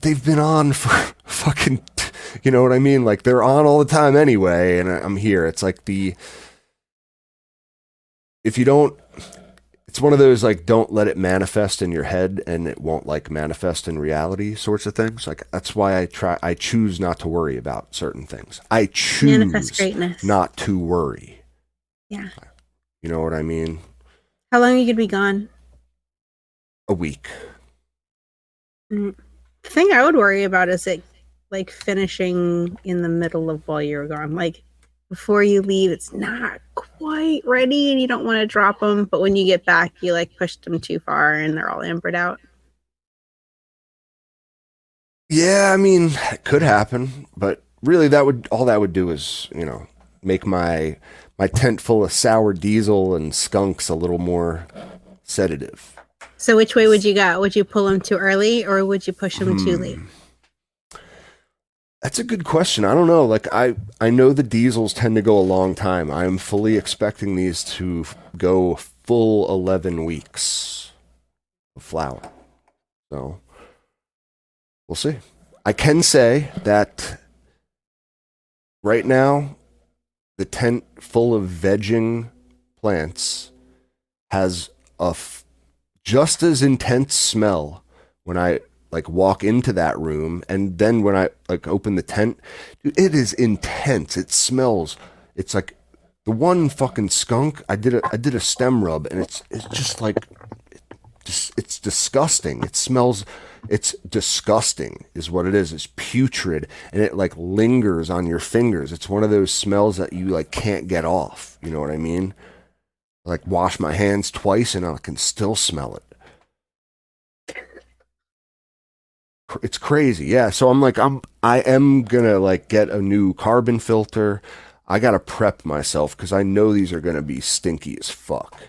they've been on for fucking, you know what I mean? They're on all the time anyway, and I'm here. It's if you don't, it's one of those don't let it manifest in your head and it won't manifest in reality sorts of things. That's why I choose not to worry about certain things. I choose Manifest greatness. not to worry. Yeah. You know what I mean? How long are you going to be gone? A week. Mm. The thing I would worry about is it like finishing in the middle of while you're gone. Like before you leave, it's not quite ready and you don't want to drop them. But when you get back, you like pushed them too far and they're all ambered out. Yeah, I mean, it could happen, but really that would do is, make my tent full of sour diesel and skunks a little more sedative. So which way would you go? Would you pull them too early or would you push them too late? That's a good question. I don't know. Like I know the diesels tend to go a long time. I'm fully expecting these to go full 11 weeks of flower. So we'll see. I can say that right now, the tent full of vegging plants has a just as intense smell when I like walk into that room, and then when I like open the tent, dude, it is intense. It smells. It's like the one fucking skunk. I did a stem rub, and it's just like it's disgusting. It smells. It's disgusting, is what it is. It's putrid, and it like lingers on your fingers. It's one of those smells that you like can't get off. You know what I mean? Like wash my hands twice, and I can still smell it. It's crazy. Yeah. So I am gonna like get a new carbon filter. I gotta prep myself because I know these are gonna be stinky as fuck.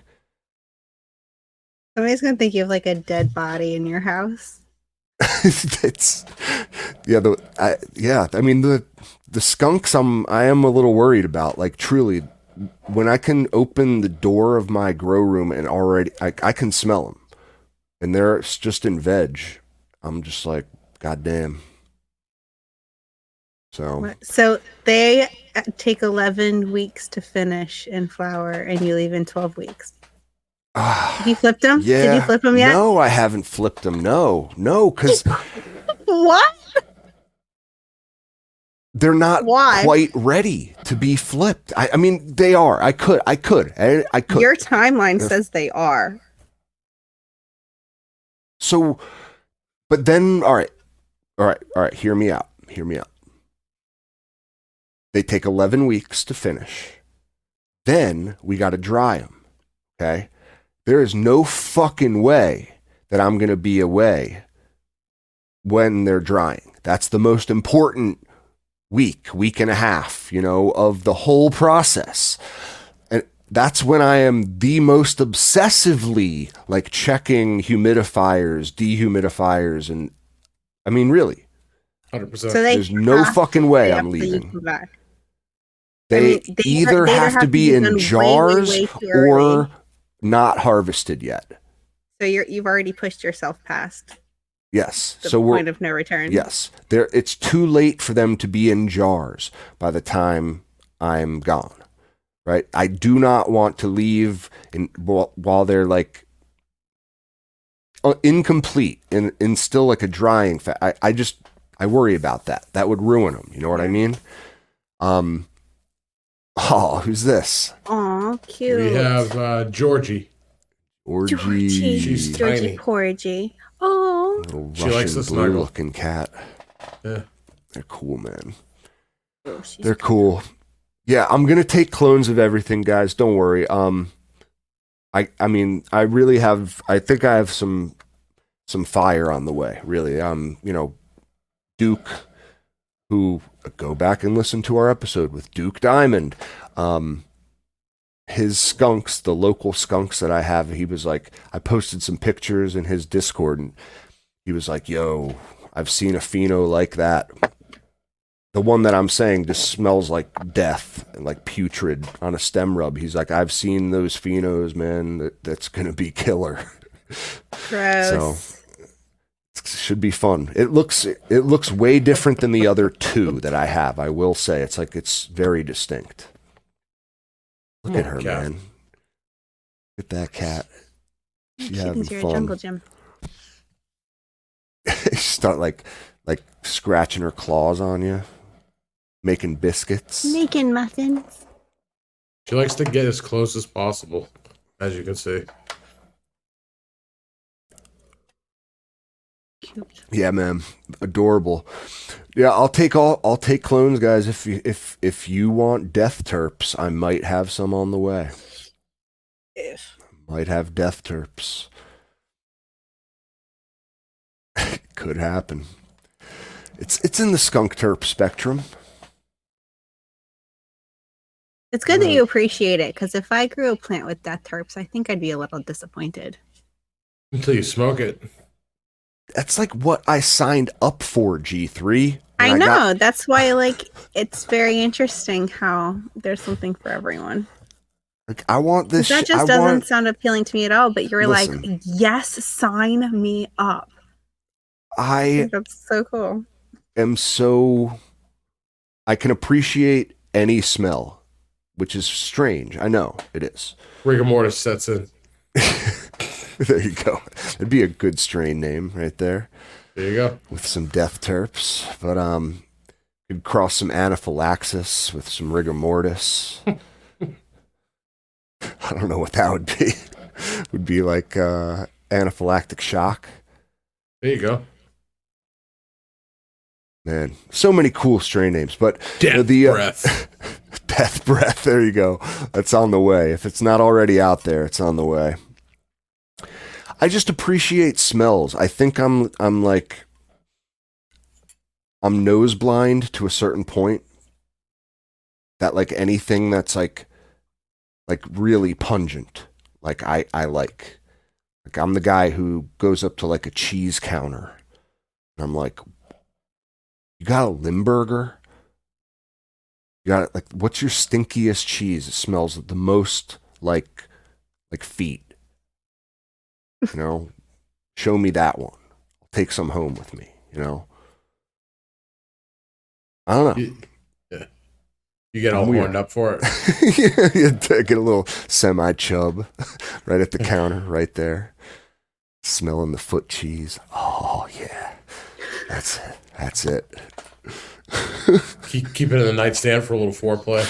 Somebody's gonna think you have like a dead body in your house. It's I mean the skunks I am a little worried about. Like truly, when I can open the door of my grow room and already I can smell them, and they're just in veg. I'm just like, God damn. So they take 11 weeks to finish in flower, and you leave in 12 weeks. Have you flipped them? Yeah. Did you flip them yet? No, I haven't flipped them. No, because What? they're not quite ready to be flipped. I mean, they are. I could. Your timeline says they are. So, but then, all right. Hear me out. They take 11 weeks to finish. Then we got to dry them. Okay. There is no fucking way that I'm going to be away when they're drying. That's the most important week and a half, of the whole process. And that's when I am the most obsessively like checking humidifiers, dehumidifiers, and I mean, really, 100%. So there's no fucking way I'm leaving. They either have to be in jars way or early. not harvested yet. So you've already pushed yourself past Yes. the So point of no return. Yes. It's too late for them to be in jars by the time I'm gone. Right? I do not want to leave while they're like incomplete in still like a drying I worry about that. That would ruin them. You know what I mean? Oh, who's this? Aw, cute. We have Georgie. Orgy. She's Georgie tiny. Porgy. Oh. Little She likes Russian to snuggle. blue-looking cat. Yeah. They're cool, man. Oh, she's They're cool. Yeah, I'm gonna take clones of everything, guys. Don't worry. I mean, I really have. I think I have some fire on the way. Really. Duke, who go back and listen to our episode with Duke Diamond. His skunks, the local skunks that I have, he was like, I posted some pictures in his Discord, and he was like, yo, I've seen a pheno like that. The one that I'm saying just smells like death and like putrid on a stem rub. He's like, I've seen those phenos, man. That's going to be killer. gross. So it should be fun. It looks way different than the other two that I have. I will say it's very distinct. Look at her, cat. man. Look at that cat. She She having thinks you're a fun. jungle gym. She start like scratching her claws on you, making biscuits. Making muffins. She likes to get as close as possible, as you can see. cute. Yeah, man, adorable. Yeah, I'll take clones, guys. If you want death terps, I might have some on the way. If. Might have death terps. Could happen. It's in the skunk terp spectrum. It's good that you appreciate it, because if I grew a plant with death terps, I think I'd be a little disappointed. Until you smoke it. That's like what I signed up for, G3. I know. That's why, like, it's very interesting how there's something for everyone. Like, I want this. That just doesn't sound appealing to me at all. But you're like, yes, sign me up. I think that's so cool. I can appreciate any smell, which is strange. I know it is. Rigor mortis sets in. There you go. It'd be a good strain name right there. There you go. With some death terps, but could cross some anaphylaxis with some rigor mortis. I don't know what that would be. Would be like anaphylactic shock. There you go. Man, so many cool strain names, but death breath. Death breath. There you go. That's on the way. If it's not already out there, it's on the way. I just appreciate smells. I think I'm nose blind to a certain point. That like anything that's like really pungent, like I like I'm the guy who goes up to like a cheese counter, and I'm like, you got a Limburger? You got like, what's your stinkiest cheese? It smells the most like feet. You know, show me that one. I'll take some home with me. You know, I don't know. You get all horned up for it. You get a little semi-chub right at the counter, right there, smelling the foot cheese. Oh yeah, that's it. Keep it in the nightstand for a little foreplay.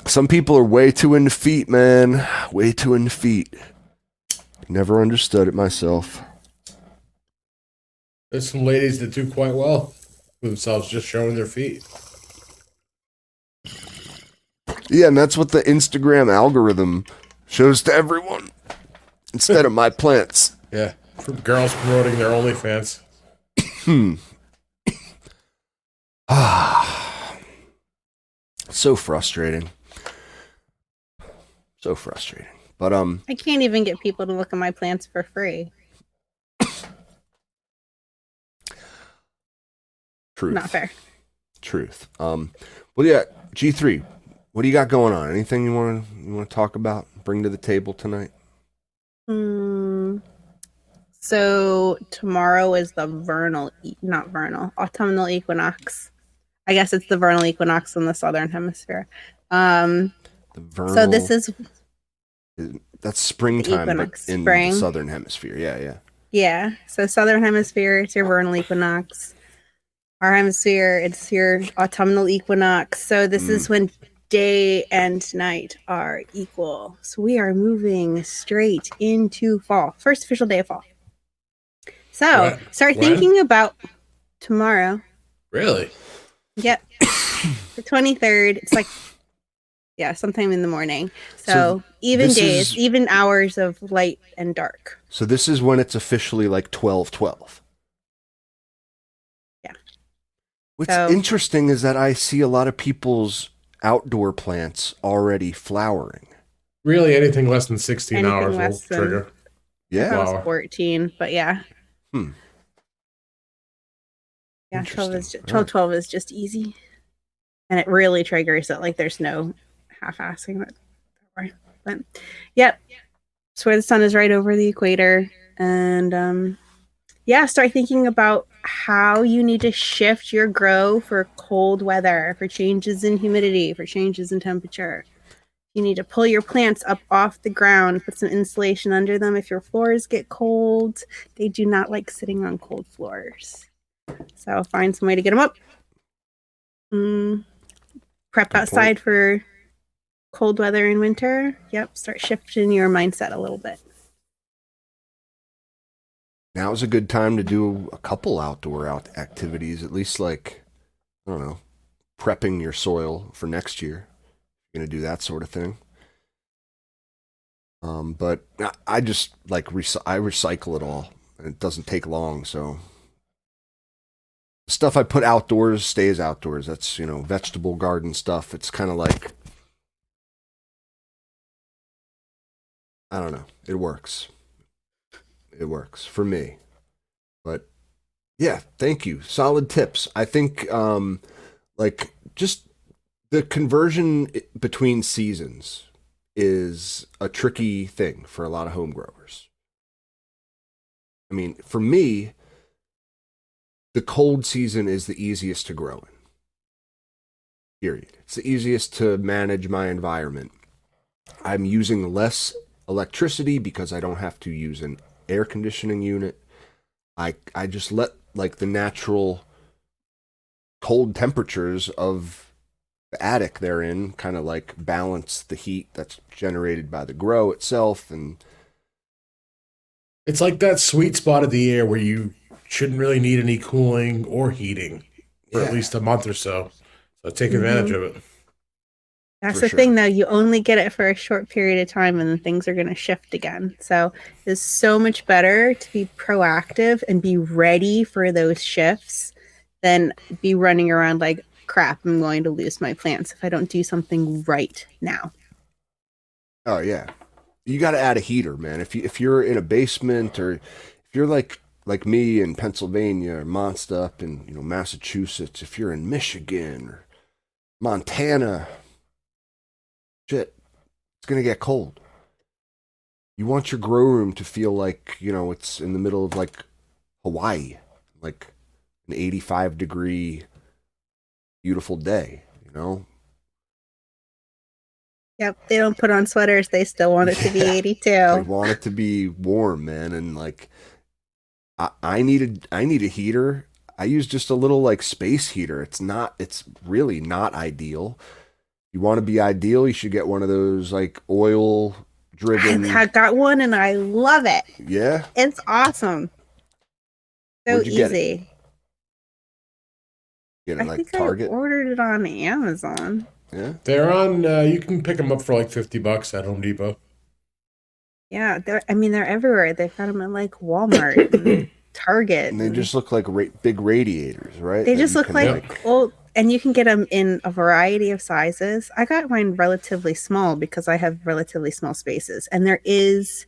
Some people are way too into feet, man. Way too into feet. Never understood it myself. There's some ladies that do quite well with themselves just showing their feet. Yeah, and that's what the Instagram algorithm shows to everyone instead of my plants. Yeah, for girls promoting their OnlyFans. So frustrating. So frustrating. But I can't even get people to look at my plants for free. Truth. Not fair. Truth. Well, yeah, G3. What do you got going on? Anything you want to talk about? Bring to the table tonight? So tomorrow is the autumnal equinox. I guess it's the vernal equinox in the southern hemisphere. So this is that's springtime, but in the southern hemisphere. Yeah. So southern hemisphere, it's your vernal equinox. Our hemisphere, it's your autumnal equinox. So this is when day and night are equal. So we are moving straight into fall. First official day of fall. So start thinking about tomorrow. Really? Yep. The 23rd. It's like, sometime in the morning. So even days, even hours of light and dark. So this is when it's officially like 12/12. Yeah. What's interesting is that I see a lot of people's outdoor plants already flowering. Really, anything less than 16 hours will trigger. Yeah. 14, but yeah. Yeah, 12 is just easy. And it really triggers it. Like there's no half-assing it. But yep. It's where the sun is right over the equator. And start thinking about how you need to shift your grow for cold weather, for changes in humidity, for changes in temperature. You need to pull your plants up off the ground, put some insulation under them. If your floors get cold, they do not like sitting on cold floors. So find some way to get them up. Prep outside for cold weather in winter, yep, start shifting your mindset a little bit. Now's a good time to do a couple outdoor activities, at least like, I don't know, prepping your soil for next year. You're going to do that sort of thing. But I just like, I recycle it all. And it doesn't take long, so. The stuff I put outdoors stays outdoors. That's, vegetable garden stuff. It's kind of like, I don't know. It works. It works for me. But yeah, thank you. Solid tips. I think just the conversion between seasons is a tricky thing for a lot of home growers. I mean, for me, the cold season is the easiest to grow in. Period. It's the easiest to manage my environment. I'm using less electricity because I don't have to use an air conditioning unit. I just let like the natural cold temperatures of the attic they're in kind of like balance the heat that's generated by the grow itself. And It's like that sweet spot of the year where you shouldn't really need any cooling or heating for at least a month or so. So take advantage of it. That's For the sure. thing, though. You only get it for a short period of time, and then things are going to shift again. So it's so much better to be proactive and be ready for those shifts than be running around like, crap, I'm going to lose my plants if I don't do something right now. oh yeah, you got to add a heater, man. If you're in a basement, or if you're like me in Pennsylvania, or Monsta up in Massachusetts, if you're in Michigan or Montana, shit, it's gonna get cold. You want your grow room to feel like it's in the middle of like Hawaii, like an 85-degree beautiful day. Yep, they don't put on sweaters. They still want it to be 82. I want it to be warm, man, and like I need a heater. I use just a little like space heater. It's really not ideal. You want to be ideal, you should get one of those like oil driven. I got one and I love it. Yeah. It's awesome. So Where'd you get it? easy. Get it I like think Target. I ordered it on Amazon. Yeah. They're on, you can pick them up for like $50 at Home Depot. Yeah, they're everywhere. They've got them at like Walmart and Target. And they just look like big radiators, right? They that just you look can, like well, and you can get them in a variety of sizes. I got mine relatively small because I have relatively small spaces. And there is,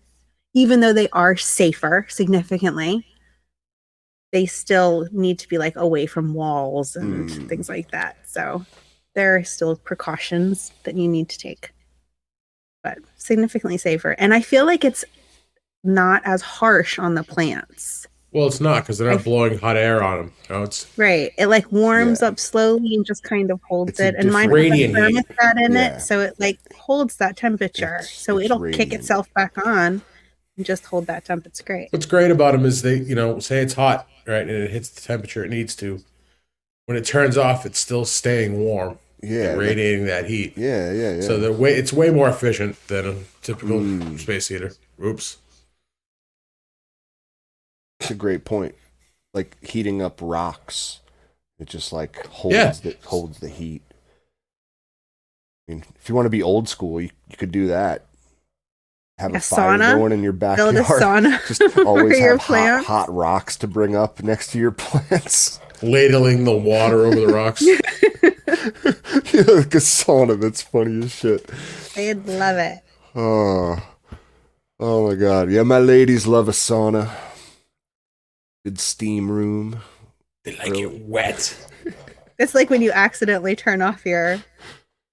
even though they are safer significantly, they still need to be like away from walls and things like that. So there are still precautions that you need to take, but significantly safer. And I feel like it's not as harsh on the plants. Well, it's not because they're not blowing hot air on them. It's Right. It like warms Yeah. up slowly and just kind of holds It's a it. And mine has a radiant heat. thermostat in Yeah. it, so it like holds that temperature. So It's it'll kick radiant. itself back on and just hold that temp. It's great. what's great about them is they, say it's hot, right, and it hits the temperature it needs to. When it turns off, it's still staying warm, Yeah. and radiating that heat. Yeah. So it's way more efficient than a typical space heater. Oops. It's a great point. Like heating up rocks, it just like holds the heat. I mean, if you want to be old school, you could do that. Have a fire sauna? going in your backyard. Build a sauna Just for always your have plants. hot rocks to bring up next to your plants. Ladling the water over the rocks. Yeah, like a sauna. That's funny as shit. They'd love it. Oh my god. Yeah, my ladies love a sauna. Good steam room. They like it wet. It's like when you accidentally turn off your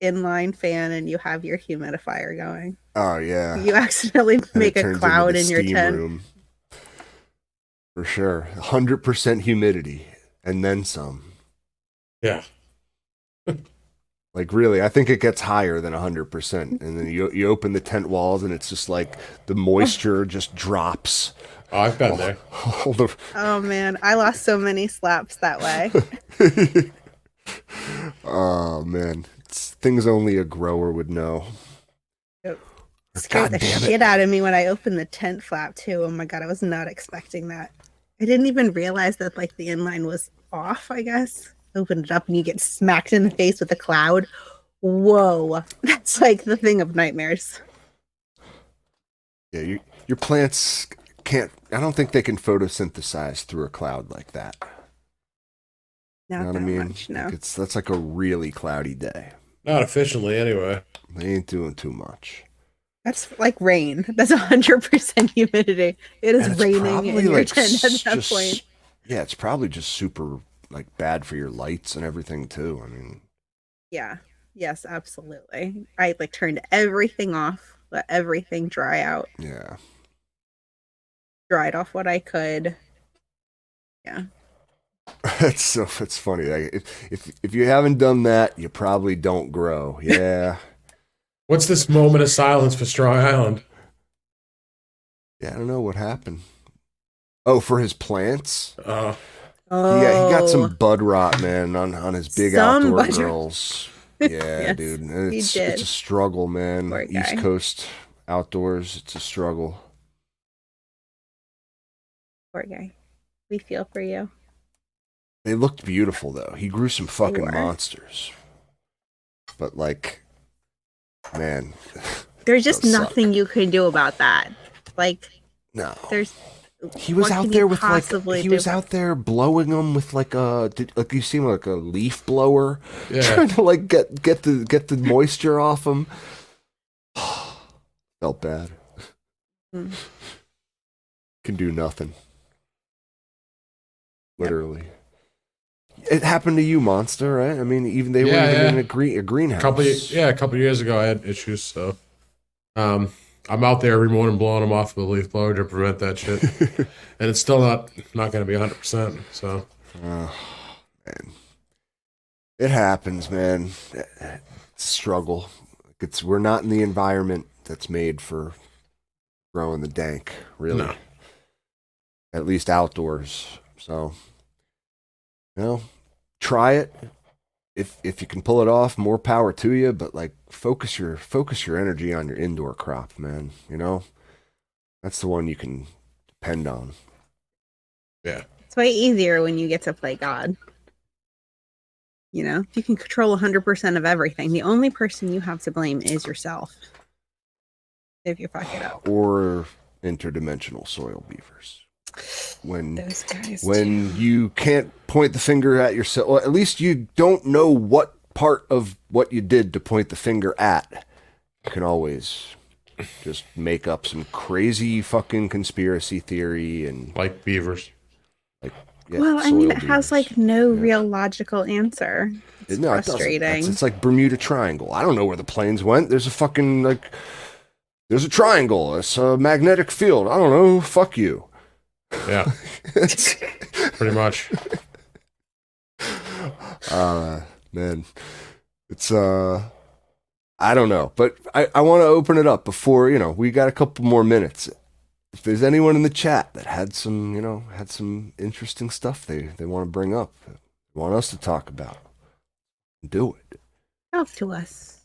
inline fan and you have your humidifier going. Oh yeah. You accidentally And make it a turns cloud into in the your steam tent. room. For sure. 100% humidity and then some. Yeah. Like really, I think it gets higher than 100%. And then you open the tent walls and it's just like the moisture just drops. Oh, I've been there. All the Oh man, I lost so many slaps that way. Oh man, things only a grower would know. It scared the shit out of me when I opened the tent flap too. Oh my god, I was not expecting that. I didn't even realize that like the inline was off, I guess. Open it up and you get smacked in the face with a cloud. Whoa. That's like the thing of nightmares. Yeah, your plants can't, I don't think they can photosynthesize through a cloud like that. Not You know what that I mean? much, no. Like that's like a really cloudy day. Not efficiently, anyway. They ain't doing too much. That's like rain. That's 100% humidity. It is And it's raining probably in your like tent at that point. Yeah, it's probably just super like bad for your lights and everything too. I mean, Yeah. Yes, absolutely. I like turned everything off, let everything dry out. yeah. Dried off what I could. Yeah. It's funny. Like, if you haven't done that, you probably don't grow. Yeah. What's this moment of silence for Strong Island? Yeah, I don't know what happened. Oh, for his plants? Oh, Yeah, he got some bud rot, man, on his big Some outdoor bud rot. girls. Yeah, Yes, dude. he It's did. a struggle, man. Poor East guy. Coast outdoors, it's a struggle. Poor guy. We feel for you. They looked beautiful though. He grew some fucking were. monsters. But like, man, There's just those suck. nothing you can do about that. Like, No. there's. He was what out can there you with like possibly he do? was out there blowing them with like like you see him like a leaf blower, yeah. trying to like get the moisture off him. Felt bad. Mm. Can do nothing. Literally. It happened to you, Monster, right? I mean, even they were Yeah, even yeah. in a greenhouse. A couple years ago, I had issues, so I'm out there every morning blowing them off with a leaf blower to prevent that shit, and it's still not going to be 100%. So, Man. It happens, man. It's a struggle. We're not in the environment that's made for growing the dank, really. No. At least outdoors. So, try it. If you can pull it off, more power to you. But like, focus your energy on your indoor crop, man. That's the one you can depend on. Yeah. It's way easier when you get to play God. You can control 100% of everything. The only person you have to blame is yourself. If you fuck it up. Or interdimensional soil beavers. Those guys. When you can't point the finger at yourself, well, at least you don't know what part of what you did to point the finger at. You can always just make up some crazy fucking conspiracy theory and Like beavers. yeah, Well, I mean, soil it has beavers. like no real logical answer. It's No, it doesn't. frustrating. It's like Bermuda Triangle. I don't know where the planes went. There's a fucking there's a triangle. It's a magnetic field. I don't know. Fuck you. Yeah. Pretty much. Man, it's I don't know, but I want to open it up before we got a couple more minutes. If there's anyone in the chat that had some interesting stuff they want to bring up, want us to talk about, do it. Talk to us.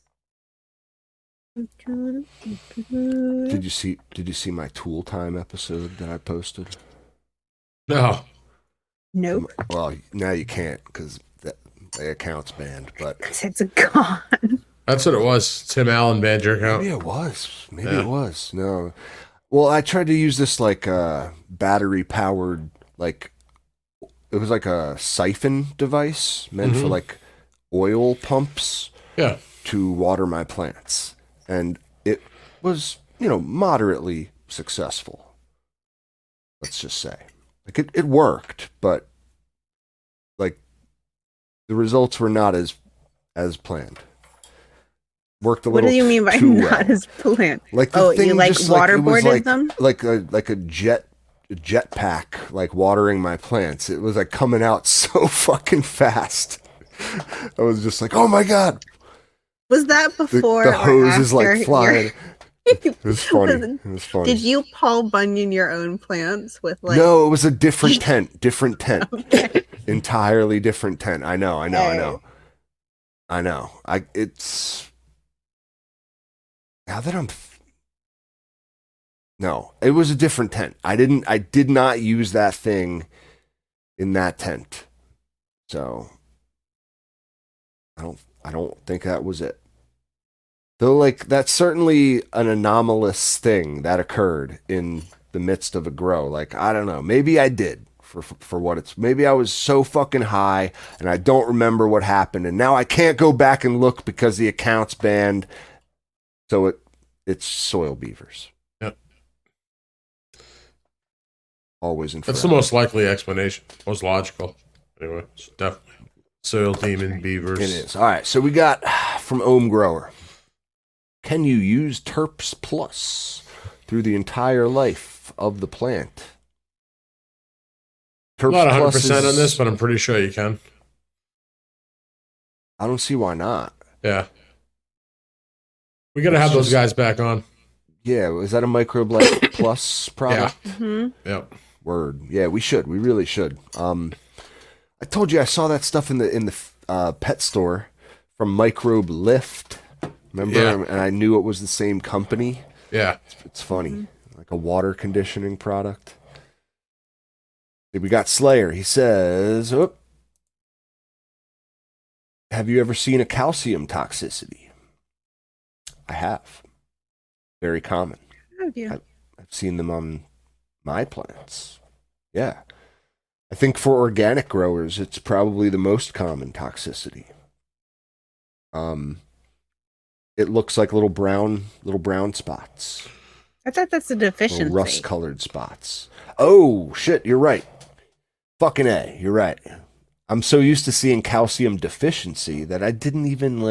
Did you see my Tool Time episode that I posted? No. Nope. Well, now you can't because the account's banned. But It's gone. That's what it was. Tim Allen banned your account. maybe it was. Maybe Yeah. it was. No. Well, I tried to use this like battery powered it was like a siphon device meant for like oil pumps Yeah. to water my plants, and it was moderately successful. Let's just say it worked, but like the results were not as planned. Worked a What little do you mean by too not well. as planned? Like the Oh, thing you like just, it was waterboarded them? like a jet pack, like watering my plants. It was like coming out so fucking fast. I was just like, oh my god! Was that before The or hose is after like flying. your- It was funny. It was funny. Did you Paul Bunyan your own plants with like? No, it was a different tent. Okay. Entirely different tent. I know. I know. It's now that I'm. No, it was a different tent. I did not use that thing in that tent. So I don't think that was it. Though, like, that's certainly an anomalous thing that occurred in the midst of a grow. Like, I don't know. Maybe I did for what it's. Maybe I was so fucking high and I don't remember what happened, and now I can't go back and look because the account's banned. So it's soil beavers. Yep. Always in. That's the most likely explanation. Most logical. Anyway, it's definitely soil demon beavers. It is. All right. So we got from Ohm Grower. Can you use Terps Plus through the entire life of the plant? I'm not 100% on this, but I'm pretty sure you can. I don't see why not. Yeah. We got to have those guys back on. Yeah, is that a Microbe Life Plus product? Yeah. Mm-hmm. Yep. Word. Yeah, we should. We really should. I told you I saw that stuff in the pet store from Microbe Lift. Remember? Yeah. And I knew it was the same company. Yeah. It's funny. Like a water conditioning product. We got Slayer. He says, have you ever seen a calcium toxicity? I have. Very common. Have you? I've seen them on my plants. Yeah. I think for organic growers, it's probably the most common toxicity. It looks like little brown spots. I thought that's a deficiency. Little rust-colored spots. Oh, shit, you're right. Fucking A, you're right. I'm so used to seeing calcium deficiency that it didn't even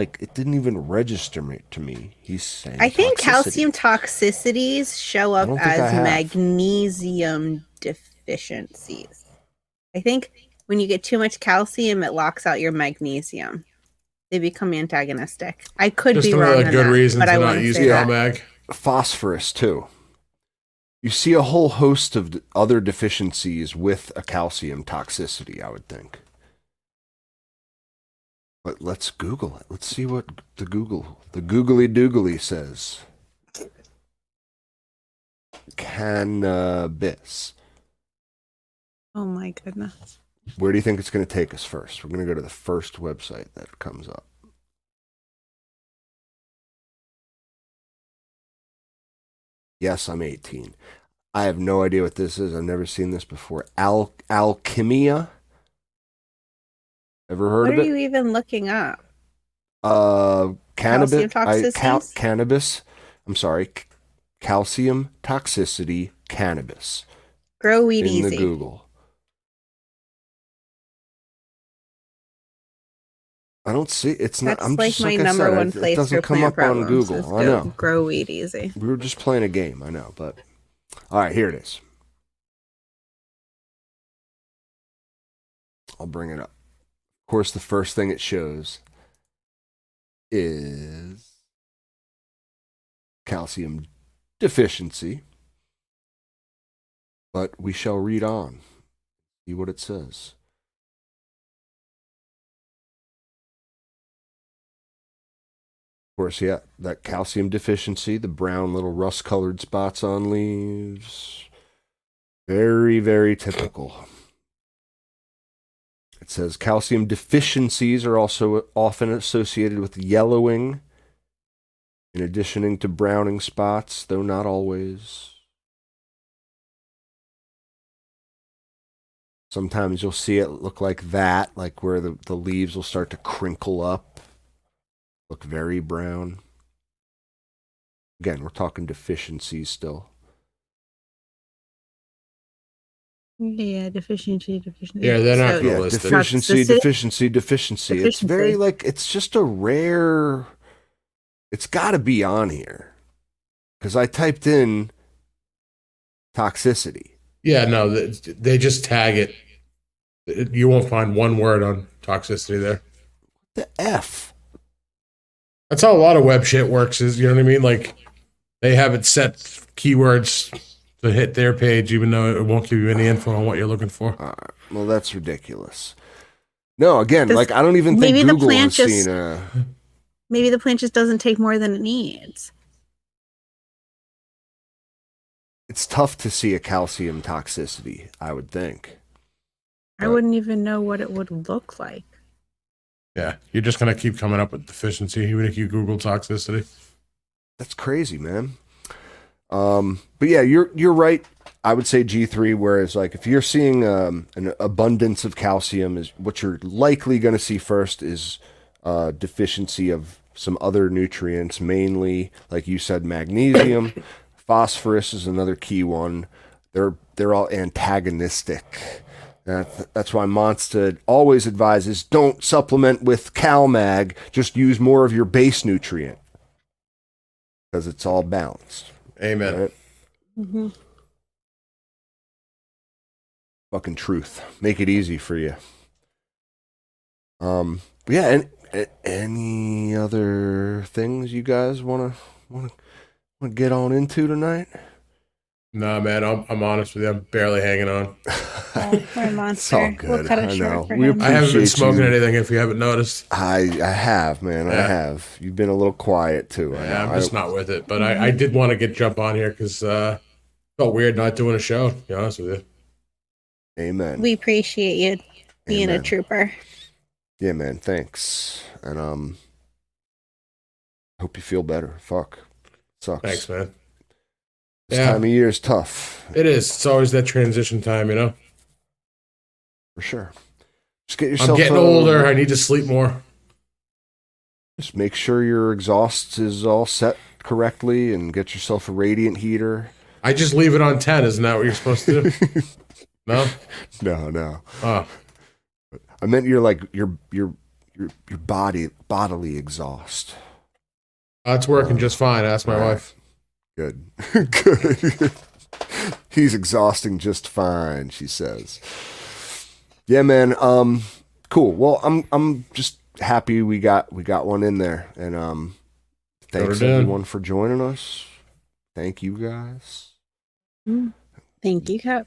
register to me. He's saying I think toxicity. calcium toxicities show up don't think I as have. magnesium deficiencies. I think when you get too much calcium, it locks out your magnesium. They become antagonistic. I could Just be another wrong on good that, reason but to I not wouldn't use say that. CalMag. Phosphorus too. You see a whole host of other deficiencies with a calcium toxicity, I would think. But let's Google it. Let's see what the googly doogly says. Cannabis. Oh my goodness. Where do you think it's going to take us first? We're going to go to the first website that comes up. Yes, I'm 18. I have no idea what this is. I've never seen this before. Alchemia. Ever heard What of are it? you even looking up? Cannabis. Calcium toxicities? Cannabis. I'm sorry. Calcium toxicity cannabis. Grow weed in easy. the Google. I don't see. It's not. That's I'm like just my like I number said, one it place doesn't for come plant up on problems. Google. is I know. Grow weed easy. We were just playing a game. I know, but all right, here it is. I'll bring it up. Of course, the first thing it shows is calcium deficiency, but we shall read on. See what it says. Of course, yeah, that calcium deficiency, the brown little rust-colored spots on leaves. Very, very typical. It says calcium deficiencies are also often associated with yellowing, in addition to browning spots, though not always. Sometimes you'll see it look like that, like where the leaves will start to crinkle up, look very brown. Again, we're talking deficiencies still. Yeah, deficiency. Yeah, they're not So- gonna Yeah, list it. deficiency. It's very like, it's just a rare, it's got to be on here. Because I typed in toxicity. Yeah, no, they just tag it. You won't find one word on toxicity there. The F. That's how a lot of web shit works. Is, you know what I mean? Like, they have it set keywords to hit their page, even though it won't give you any info on what you're looking for. Well, that's ridiculous. No, again, like I don't even think maybe the Google plant has just- seen Maybe the plant just doesn't take more than it needs. it's tough to see a calcium toxicity, I would think. I wouldn't even know what it would look like. Yeah, you're just gonna keep coming up with deficiency even if you Google toxicity. That's crazy, man. But yeah, you're right. I would say G3, whereas like if you're seeing an abundance of calcium, is what you're likely going to see first is deficiency of some other nutrients, mainly like you said, magnesium. Phosphorus is another key one. They're all antagonistic. That's why Monsta always advises don't supplement with CalMag. Just use more of your base nutrient because it's all balanced. Amen. Right? Mm-hmm. Fucking truth. Make it easy for you. Yeah. And any other things you guys want to get on into tonight? Nah, man, I'm honest with you. I'm barely hanging on. Oh, poor monster. It's all good. We'll cut it I short know. for We him. I haven't been Appreciate smoking you. anything. If you haven't noticed, I have, man. I Yeah. have. You've been a little quiet too. I yeah, know. I'm just not with it. But I did want to jump on here because felt weird not doing a show. To be honest with you. Amen. We appreciate you being Amen. a trooper. Yeah, man. Thanks. And hope you feel better. Fuck. Sucks. Thanks, man. This time of year is tough. It is. It's always that transition time, you know. For sure. Just get yourself. I'm getting older. I need to sleep more. Just make sure your exhaust is all set correctly, and get yourself a radiant heater. I just leave it on 10. Isn't that what you're supposed to do? No. No. Oh, I meant your bodily exhaust. it's working just fine. Ask my wife. Good. Good. He's exhausting just fine, she says. Yeah, man. Cool. Well, I'm just happy we got one in there. And thanks everyone for joining us. Thank you guys. Thank you, Cap.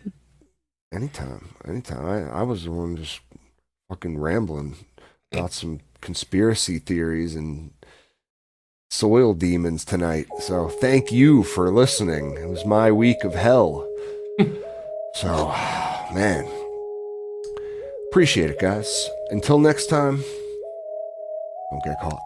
Anytime. I was the one just fucking rambling about some conspiracy theories and soil demons tonight. So thank you for listening. It was my week of hell. So, man, appreciate it, guys. Until next time, don't get caught.